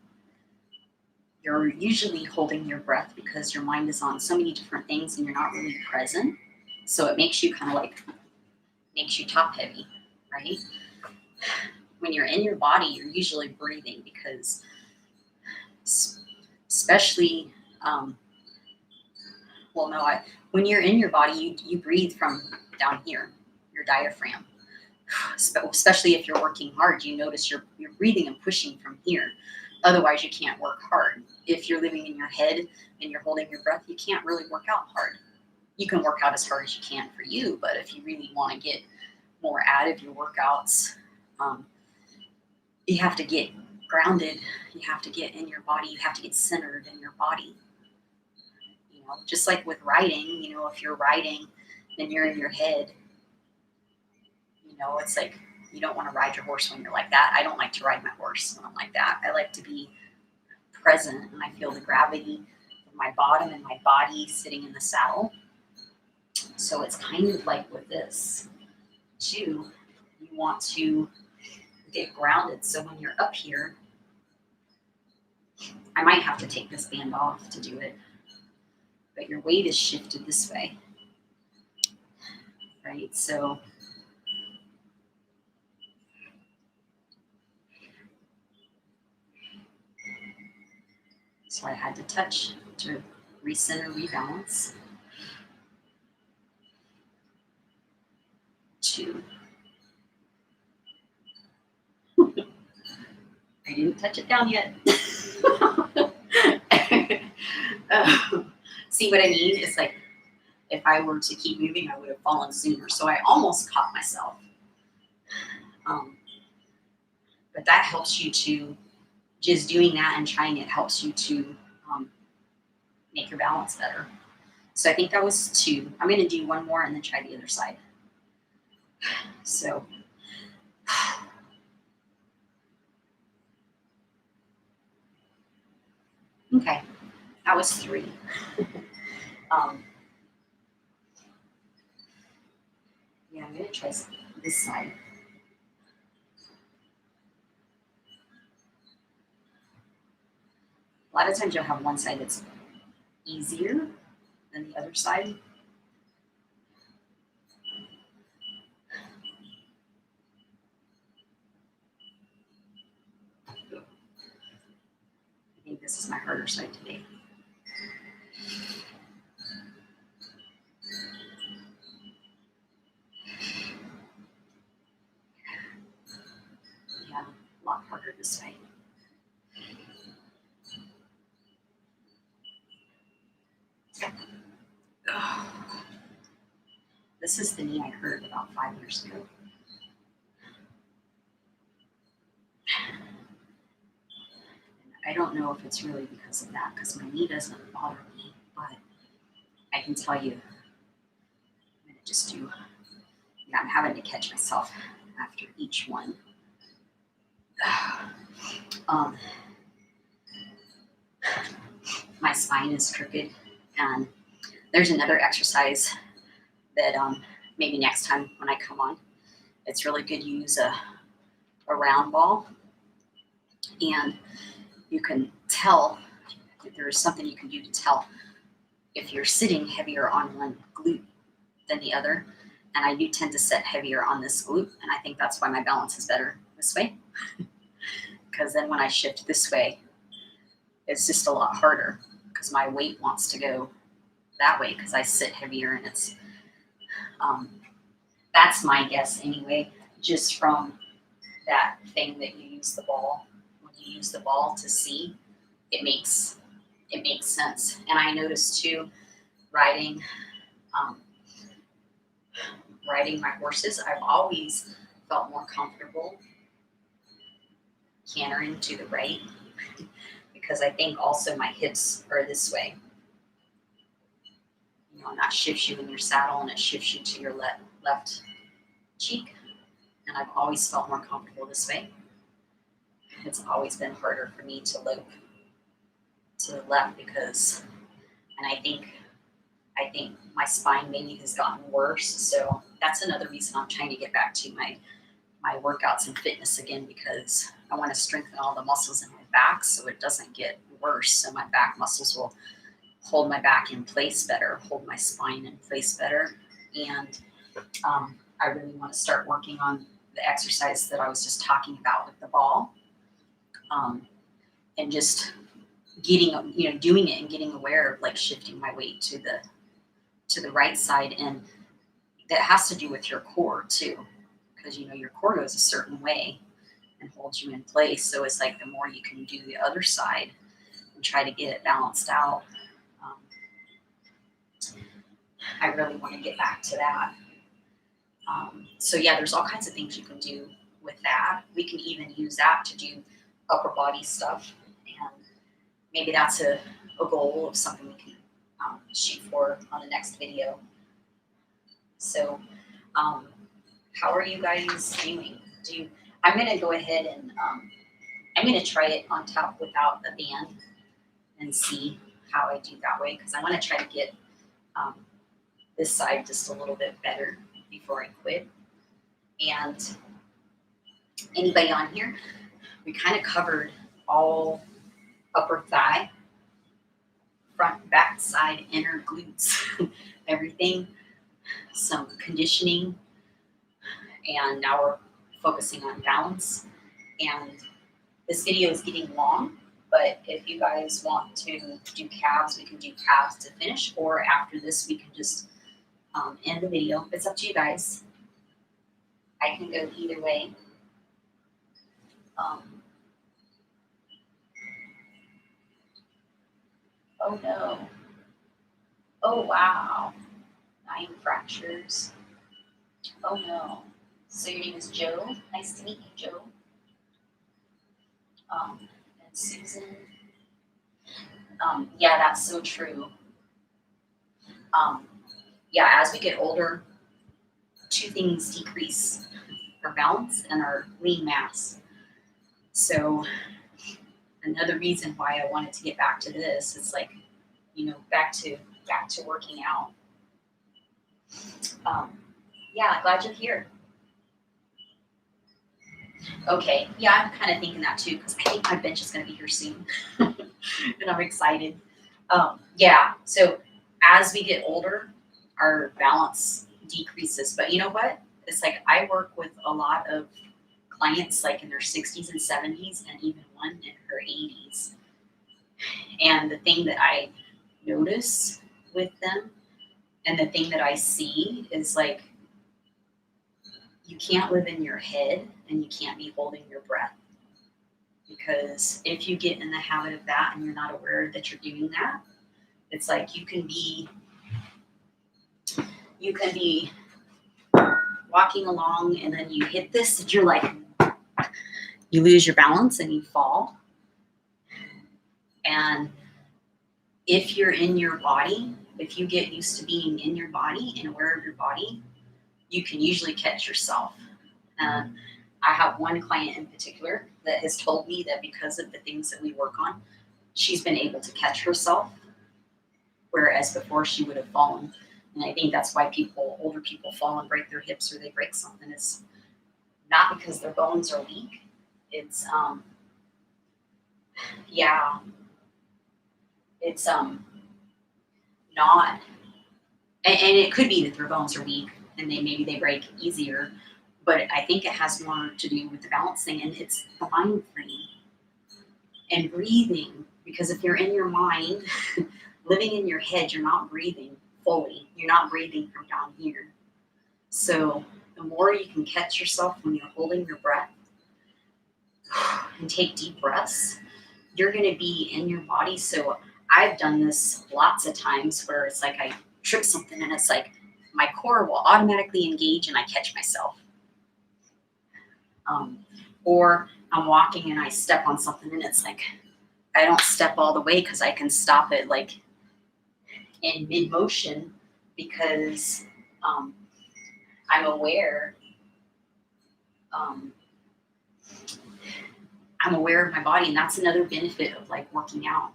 you're usually holding your breath because your mind is on so many different things and you're not really present. So it makes you makes you top heavy, right? When you're in your body, you're usually breathing because especially, when you're in your body, you breathe from down here, your diaphragm. Especially if you're working hard, you notice you're breathing and pushing from here. Otherwise, you can't work hard. If you're living in your head and you're holding your breath, you can't really work out hard. You can work out as hard as you can for you, but if you really want to get more out of your workouts, you have to get grounded. You have to get in your body. You have to get centered in your body. Just like with riding, if you're riding and you're in your head. You know, it's like you don't want to ride your horse when you're like that. I don't like to ride my horse when I'm like that. I like to be present, and I feel the gravity of my bottom and my body sitting in the saddle. So it's kind of like with this too. You want to get grounded. So when you're up here, I might have to take this band off to do it, but your weight is shifted this way, right? So I had to touch to recenter, rebalance. 2. I didn't touch it down yet. See what I mean? It's like if I were to keep moving, I would have fallen sooner. So I almost caught myself. But that helps you to, just doing that and trying it helps you to make your balance better. So I think that was 2. I'm going to do one more and then try the other side. So okay, that was 3. Yeah, I'm going to try this side. A lot of times you'll have one side that's easier than the other side. I think this is my harder side today. Yeah, a lot harder this way. Oh. This is the knee I hurt about 5 years ago. I don't know if it's really because of that, because my knee doesn't bother me, but I can tell you, I'm going to just do, yeah, I'm having to catch myself after each one. My spine is crooked, and there's another exercise that maybe next time when I come on, it's really good to use a round ball, and you can tell if there's something you can do to tell if you're sitting heavier on one glute than the other. And I do tend to sit heavier on this glute, and I think that's why my balance is better this way. Because then when I shift this way, it's just a lot harder because my weight wants to go that way because I sit heavier, and it's that's my guess anyway, just from that thing that you use the ball. When you use the ball to see, it makes sense. And I noticed too, riding my horses, I've always felt more comfortable cantering to the right because I think also my hips are this way. You know, and that shifts you in your saddle, and it shifts you to your left cheek. And I've always felt more comfortable this way. It's always been harder for me to lope to the left because, and I think my spine maybe has gotten worse. So that's another reason I'm trying to get back to my workouts and fitness again, because I want to strengthen all the muscles in my back so it doesn't get worse. So my back muscles will hold my back in place better, hold my spine in place better. And I really want to start working on the exercise that I was just talking about with the ball, and just getting, doing it and getting aware of like shifting my weight to the right side. And that has to do with your core too, because your core goes a certain way and holds you in place. So it's like the more you can do the other side and try to get it balanced out. I really want to get back to that. So yeah, there's all kinds of things you can do with that. We can even use that to do upper body stuff, and maybe that's a goal of something we can shoot for on the next video. So, how are you guys doing? I'm gonna go ahead and I'm gonna try it on top without a band and see how I do that way because I want to try to get um, this side just a little bit better before I quit. And anybody on here, we kind of covered all upper thigh, front, back, side, inner glutes, everything, some conditioning, and now we're focusing on balance. And this video is getting long, but if you guys want to do calves, we can do calves to finish, or after this, we can just end the video. It's up to you guys. I can go either way. Oh no. Oh wow. 9 fractures. Oh no. So your name is Joe. Nice to meet you, Joe. And Susan. Yeah, that's so true. Yeah, as we get older, 2 things decrease: our balance and our lean mass. So another reason why I wanted to get back to this is like, back to working out. Yeah, glad you're here. Okay, yeah, I'm kind of thinking that too because I think my bench is going to be here soon, and I'm excited. Yeah, so as we get older, our balance decreases. But you know what? It's like I work with a lot of clients like in their 60s and 70s, and even one in her 80s. And the thing that I notice with them, and the thing that I see is like you can't live in your head and you can't be holding your breath. Because if you get in the habit of that and you're not aware that you're doing that, it's like you can be walking along and then you hit this and you're like, you lose your balance and you fall. And if you're in your body, if you get used to being in your body and aware of your body, you can usually catch yourself. I have one client in particular that has told me that because of the things that we work on, she's been able to catch herself, whereas before she would have fallen. And I think that's why older people fall and break their hips or they break something. It's not because their bones are weak. It's it's not, and it could be that their bones are weak and maybe they break easier. But I think it has more to do with the balancing, and it's the mind frame and breathing. Because if you're in your mind, living in your head, you're not breathing fully. You're not breathing from down here. So the more you can catch yourself when you're holding your breath and take deep breaths, you're going to be in your body. So I've done this lots of times where it's like I trip something and it's like my core will automatically engage and I catch myself. Or I'm walking and I step on something and it's like I don't step all the way because I can stop it like in mid motion because I'm aware. I'm aware of my body, and that's another benefit of like working out.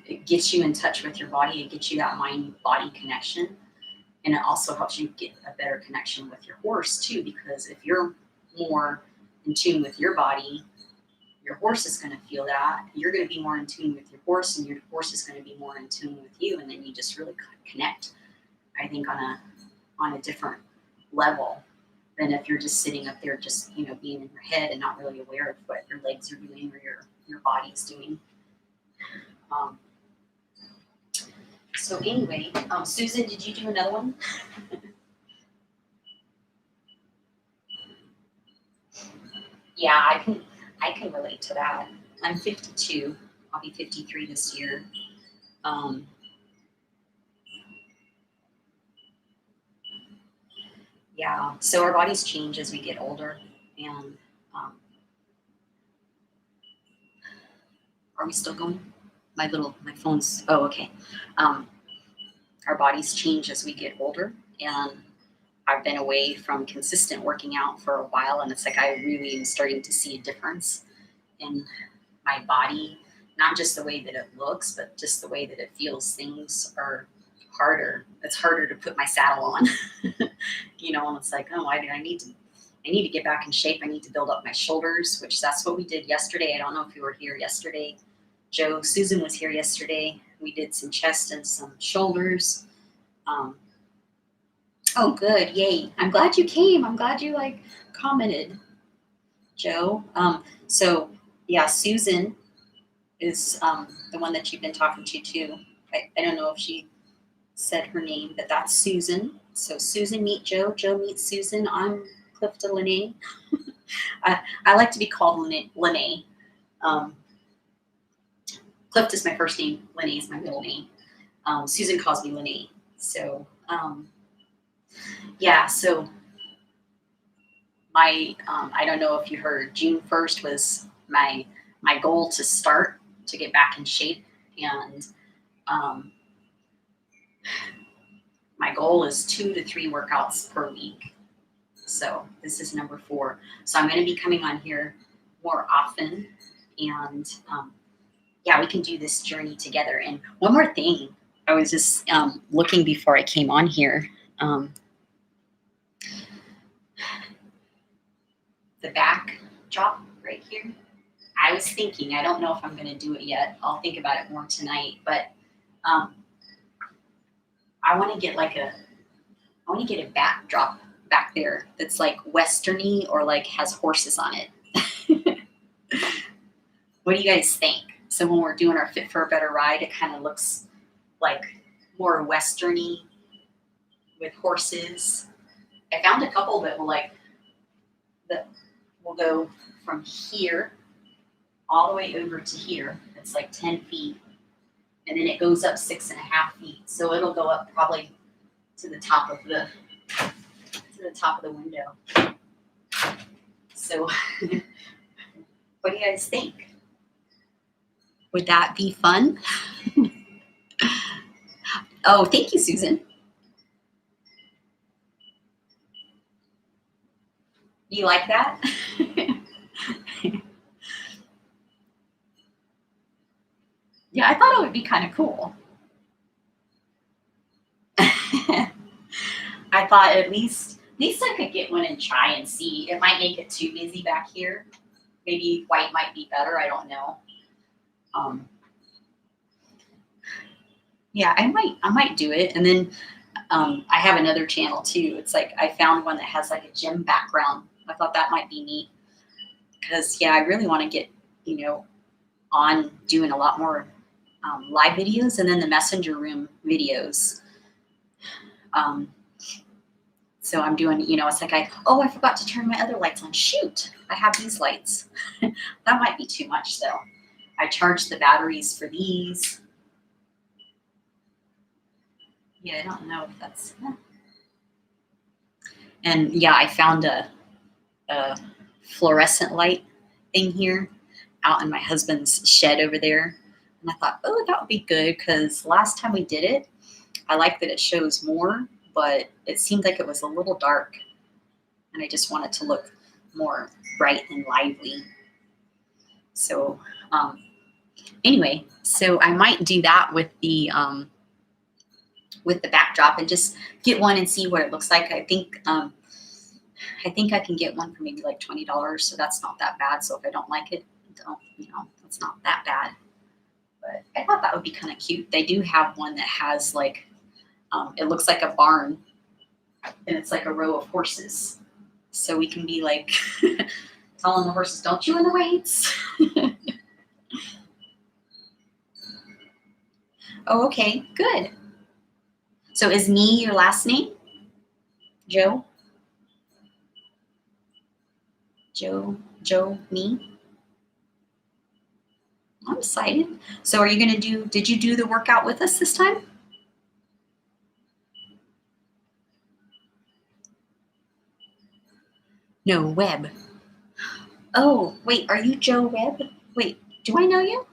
It gets you in touch with your body. It gets you that mind-body connection. And it also helps you get a better connection with your horse too, because if you're more in tune with your body, your horse is going to feel that. You're going to be more in tune with your horse, and your horse is going to be more in tune with you, and then you just really connect. I think on a different level than if you're just sitting up there, just being in your head and not really aware of what your legs are doing or your body's doing. So anyway, Susan, did you do another one? Yeah, I can relate to that. I'm 52. I'll be 53 this year. Yeah, so our bodies change as we get older, and are we still going? My phone's, oh, okay. our bodies change as we get older, and I've been away from consistent working out for a while, and it's like I really am starting to see a difference in my body, not just the way that it looks, but just the way that it feels. Things are harder. It's harder to put my saddle on, and it's like, oh, I need to get back in shape. I need to build up my shoulders, which that's what we did yesterday. I don't know if you were here yesterday. Susan was here yesterday. We did some chest and some shoulders. Oh, good. Yay. I'm glad you came. I'm glad you commented, Joe. So yeah, Susan is the one that you've been talking to too. I don't know if she said her name, but that's Susan. So Susan, meet Joe. Joe meets Susan. I'm Clifton Lene. I like to be called Lene. Clift is my first name. Lene is my middle name. Susan calls me Lene. So yeah. So my I don't know if you heard. June 1st was my goal to get back in shape, and my goal is 2 to 3 workouts per week. So this is number 4. So I'm going to be coming on here more often, and yeah, we can do this journey together. And one more thing, I was just looking before I came on here. The back drop right here. I was thinking, I don't know if I'm going to do it yet. I'll think about it more tonight, but I want to get a back drop back there that's like westerny or like has horses on it. What do you guys think? So when we're doing our Fit for a Better ride, it kind of looks like more westerny with horses. I found a couple that will go from here all the way over to here. It's like 10 feet. And then it goes up 6.5 feet. So it'll go up probably to the top of the window. So what do you guys think? Would that be fun? Oh, thank you, Susan. You like that? Yeah, I thought it would be kind of cool. I thought at least I could get one and try and see. It might make it too busy back here. Maybe white might be better. I don't know. Yeah, I might do it. And then I have another channel too. It's like I found one that has like a gym background. I thought that might be neat because yeah, I really want to get on doing a lot more live videos and then the messenger room videos. So I'm doing, it's like I forgot to turn my other lights on. Shoot, I have these lights. That might be too much though. I charged the batteries for these. Yeah, I don't know if that's. And yeah, I found a fluorescent light thing here out in my husband's shed over there. And I thought, oh, that would be good because last time we did it, I like that it shows more, but it seemed like it was a little dark. And I just wanted to look more bright and lively. So anyway, so I might do that with the backdrop and just get one and see what it looks like. I think I can get one for maybe like $20, so that's not that bad. So if I don't like it, it's not that bad. But I thought that would be kind of cute. They do have one that has like, it looks like a barn, and it's like a row of horses. So we can be like telling the horses, "Don't chew in the weights." Oh, okay, good. So is Me your last name, Joe? Joe, Me? I'm excited. So are you going to did you do the workout with us this time? No, Webb. Oh, wait, are you Joe Webb? Wait, do I know you?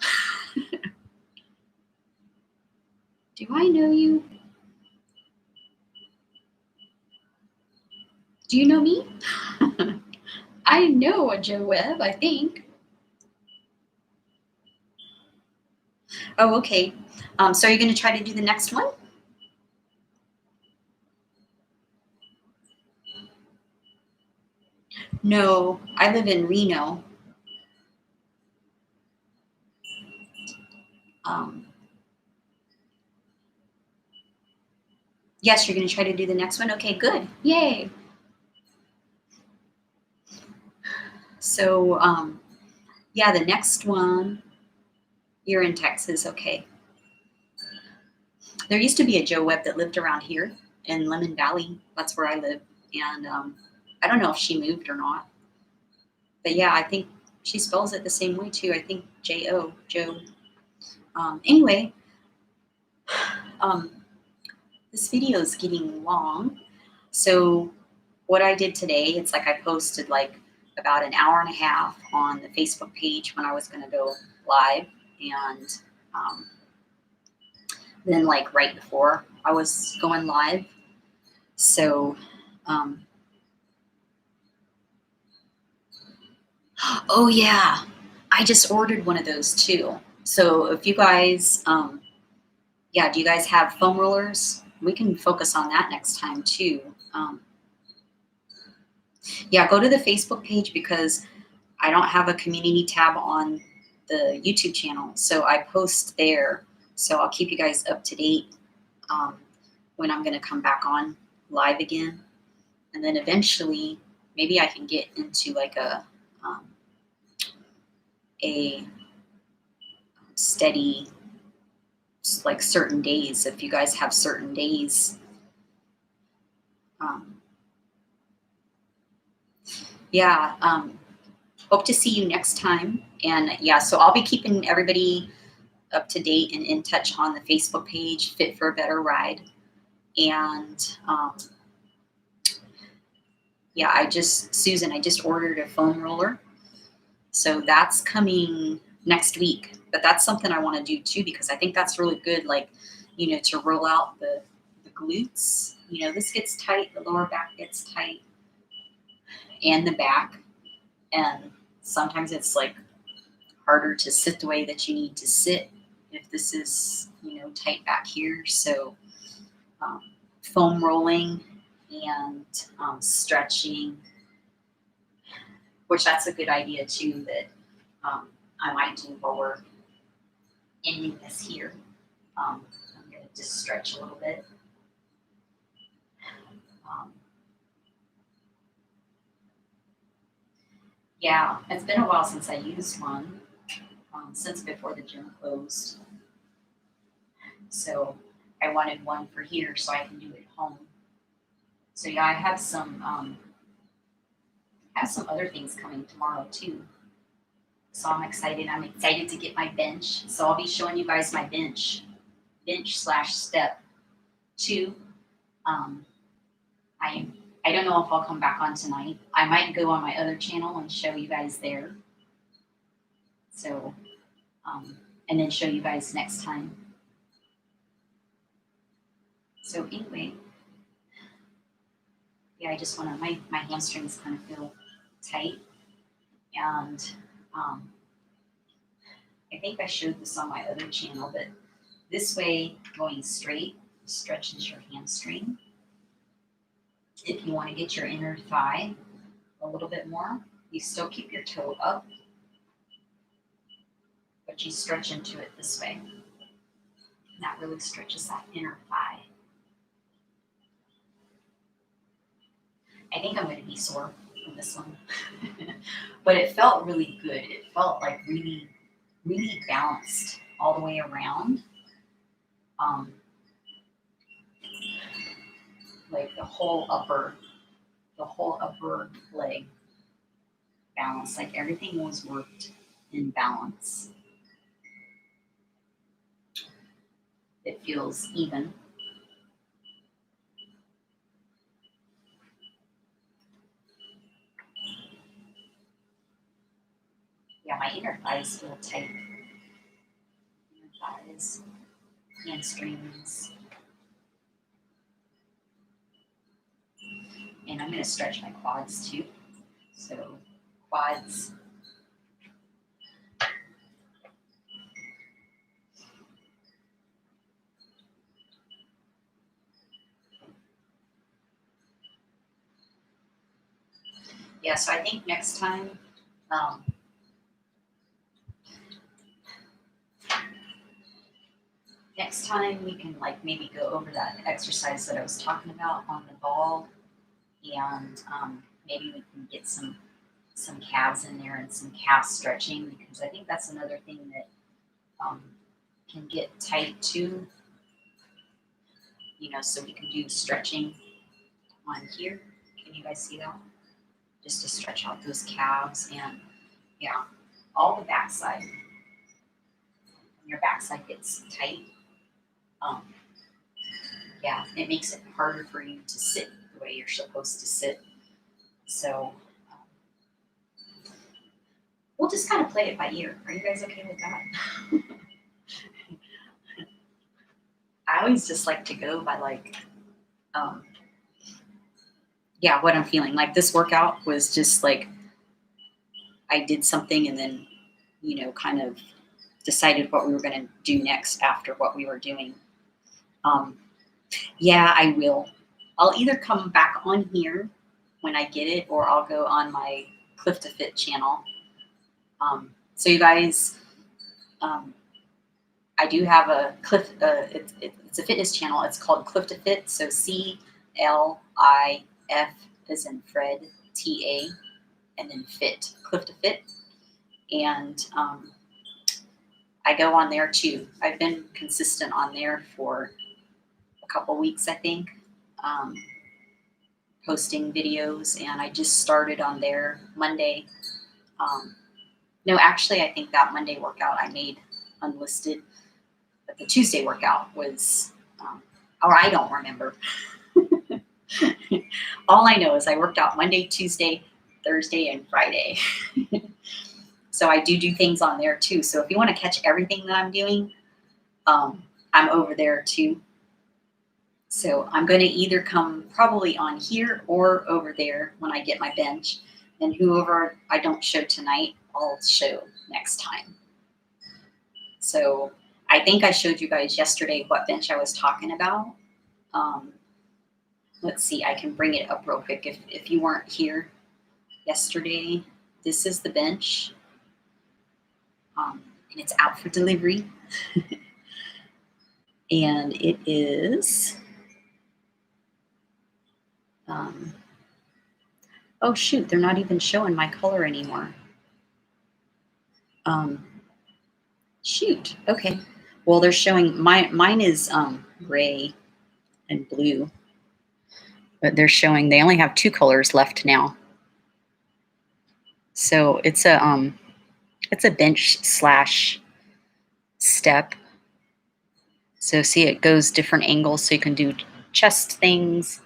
Do I know you? Do you know me? I know a Joe Webb, I think. Oh, okay. So are you going to try to do the next one? No, I live in Reno. Um, yes, you're going to try to do the next one? Okay, good. Yay. So, yeah, the next one, you're in Texas. Okay. There used to be a Joe Webb that lived around here in Lemon Valley. That's where I live. And I don't know if she moved or not. But yeah, I think she spells it the same way too. I think J-O, Joe. Anyway, um, this video is getting long. So what I did today, it's like I posted like about an hour and a half on the Facebook page when I was going to go live. And then like right before I was going live. So, oh yeah, I just ordered one of those too. So if you guys, yeah, do you guys have foam rollers? We can focus on that next time too. Yeah, go to the Facebook page because I don't have a community tab on the YouTube channel. So I post there. So I'll keep you guys up to date when I'm going to come back on live again. And then eventually, maybe I can get into like a steady, like certain days. If you guys have certain days, um, yeah. Hope to see you next time. And yeah, so I'll be keeping everybody up to date and in touch on the Facebook page, Fit for a Better Ride. And yeah, Susan, I just ordered a foam roller. So that's coming next week. But that's something I want to do too, because I think that's really good, like, to roll out the glutes. This gets tight, the lower back gets tight, and the back. And sometimes it's like harder to sit the way that you need to sit if this is, tight back here. So foam rolling and stretching, which that's a good idea too, that I might do while we're ending this here. I'm going to just stretch a little bit. Yeah, it's been a while since I used one, since before the gym closed. So I wanted one for here so I can do it at home. So yeah, I have some other things coming tomorrow too. So I'm excited. I'm excited to get my bench. So I'll be showing you guys my bench / step 2. I don't know if I'll come back on tonight. I might go on my other channel and show you guys there. So, and then show you guys next time. So anyway, yeah, I just want to, my hamstrings kind of feel tight. And I think I showed this on my other channel, but this way, going straight, stretches your hamstring. If you want to get your inner thigh a little bit more, you still keep your toe up, but you stretch into it this way. And that really stretches that inner thigh. I think I'm going to be sore from this one. But it felt really good. It felt like really, really balanced all the way around. Like the whole upper leg balance. Like everything was worked in balance. It feels even. Yeah, my inner thighs feel tight. Inner thighs, hamstrings. And I'm going to stretch my quads too. So quads. Yeah, so I think next time, we can like maybe go over that exercise that I was talking about on the ball, and maybe we can get some calves in there and some calf stretching, because I think that's another thing that can get tight too. You know, so we can do stretching on here. Can you guys see that? Just to stretch out those calves, and yeah, all the backside. When your backside gets tight, yeah, it makes it harder for you to sit the way you're supposed to sit. So we'll just kind of play it by ear. Are you guys okay with that? I always just like to go by like, yeah, what I'm feeling. Like this workout was just like, I did something and then, you know, kind of decided what we were going to do next after what we were doing. Yeah, I will. I'll either come back on here when I get it, or I'll go on my Cliff to Fit channel. So you guys, I do have a Cliff. It's a fitness channel. It's called Cliff to Fit. So CLIF as in Fred, TA, and then Fit. Cliff to Fit, and I go on there too. I've been consistent on there for a couple weeks, I think, posting videos, and I just started on there Monday. No, actually, I think that Monday workout I made unlisted, but the Tuesday workout was, or I don't remember. All I know is I worked out Monday, Tuesday, Thursday, and Friday. So I do things on there too. So if you want to catch everything that I'm doing, I'm over there too. So I'm going to either come probably on here or over there when I get my bench. And whoever I don't show tonight, I'll show next time. So I think I showed you guys yesterday what bench I was talking about. Let's see, I can bring it up real quick. If you weren't here yesterday, this is the bench. And it's out for delivery. And it is, oh shoot, they're not even showing my color anymore. Shoot, okay. Well, they're showing, mine is gray and blue, but they're showing, they only have two colors left now. So it's a bench slash step. So see, it goes different angles, so you can do chest things.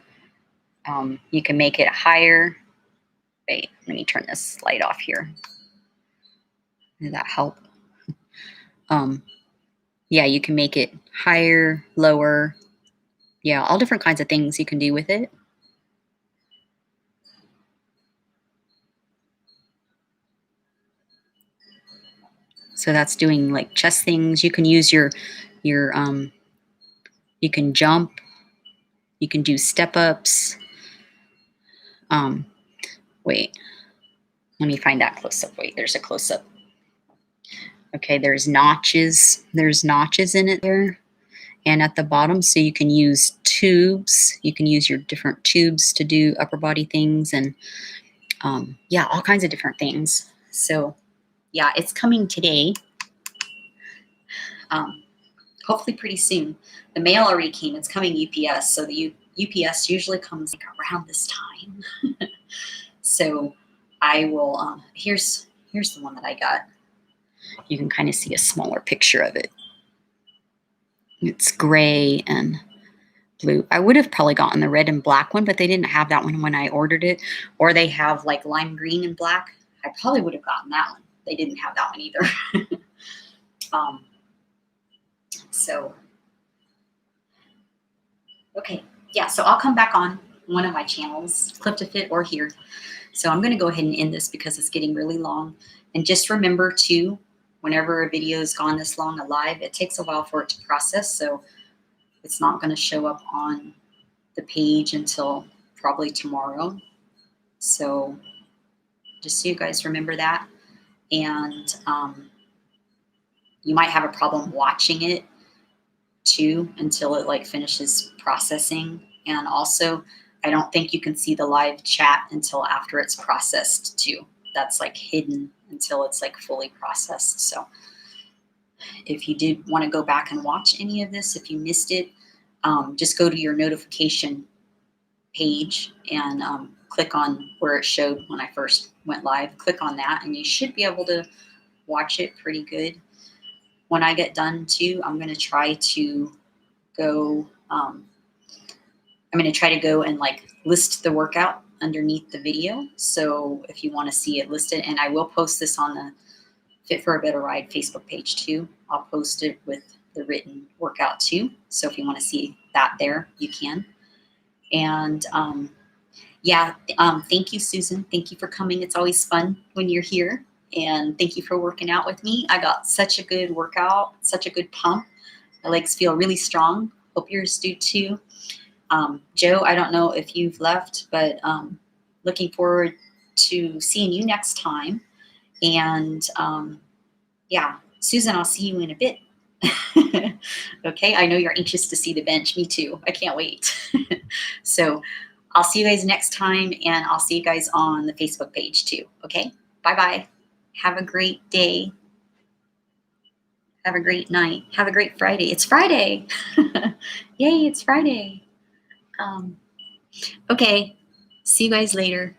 You can make it higher. Wait, let me turn this light off here. Did that help? Yeah, you can make it higher, lower. Yeah, all different kinds of things you can do with it. So that's doing like chest things. You can use your you can jump. You can do step ups. Wait, let me find that close up. Wait, there's a close up. Okay, there's notches. There's notches in it there. And at the bottom, so you can use tubes. You can use your different tubes to do upper body things, and yeah, all kinds of different things. So yeah, it's coming today. Hopefully pretty soon. The mail already came. It's coming UPS. So the UPS usually comes like around this time. So I will, here's the one that I got. You can kind of see a smaller picture of it. It's gray and blue. I would have probably gotten the red and black one, but they didn't have that one when I ordered it. Or they have like lime green and black. I probably would have gotten that one. They didn't have that one either. So, okay. Yeah, so I'll come back on one of my channels, Clip to Fit or here. So I'm going to go ahead and end this because it's getting really long. And just remember to, whenever a video is gone this long, a live, it takes a while for it to process. So it's not going to show up on the page until probably tomorrow. So just so you guys remember that. And you might have a problem watching it too until it like finishes processing. And also, I don't think you can see the live chat until after it's processed too. That's like hidden until it's like fully processed. So if you did want to go back and watch any of this, if you missed it, just go to your notification page and click on where it showed when I first went live. Click on that and you should be able to watch it pretty good. When I get done too, I'm going to try to go, and like list the workout underneath the video. So if you want to see it listed, and I will post this on the Fit for a Better Ride Facebook page too. I'll post it with the written workout too. So if you want to see that there, you can. And thank you, Susan. Thank you for coming. It's always fun when you're here. And thank you for working out with me. I got such a good workout, such a good pump. My legs feel really strong. Hope yours do too. Joe, I don't know if you've left, but looking forward to seeing you next time. And Susan, I'll see you in a bit. Okay, I know you're anxious to see the bench. Me too. I can't wait. So I'll see you guys next time, and I'll see you guys on the Facebook page too. Okay, bye-bye. Have a great day. Have a great night. Have a great Friday. It's Friday. Yay, it's Friday. Okay, see you guys later.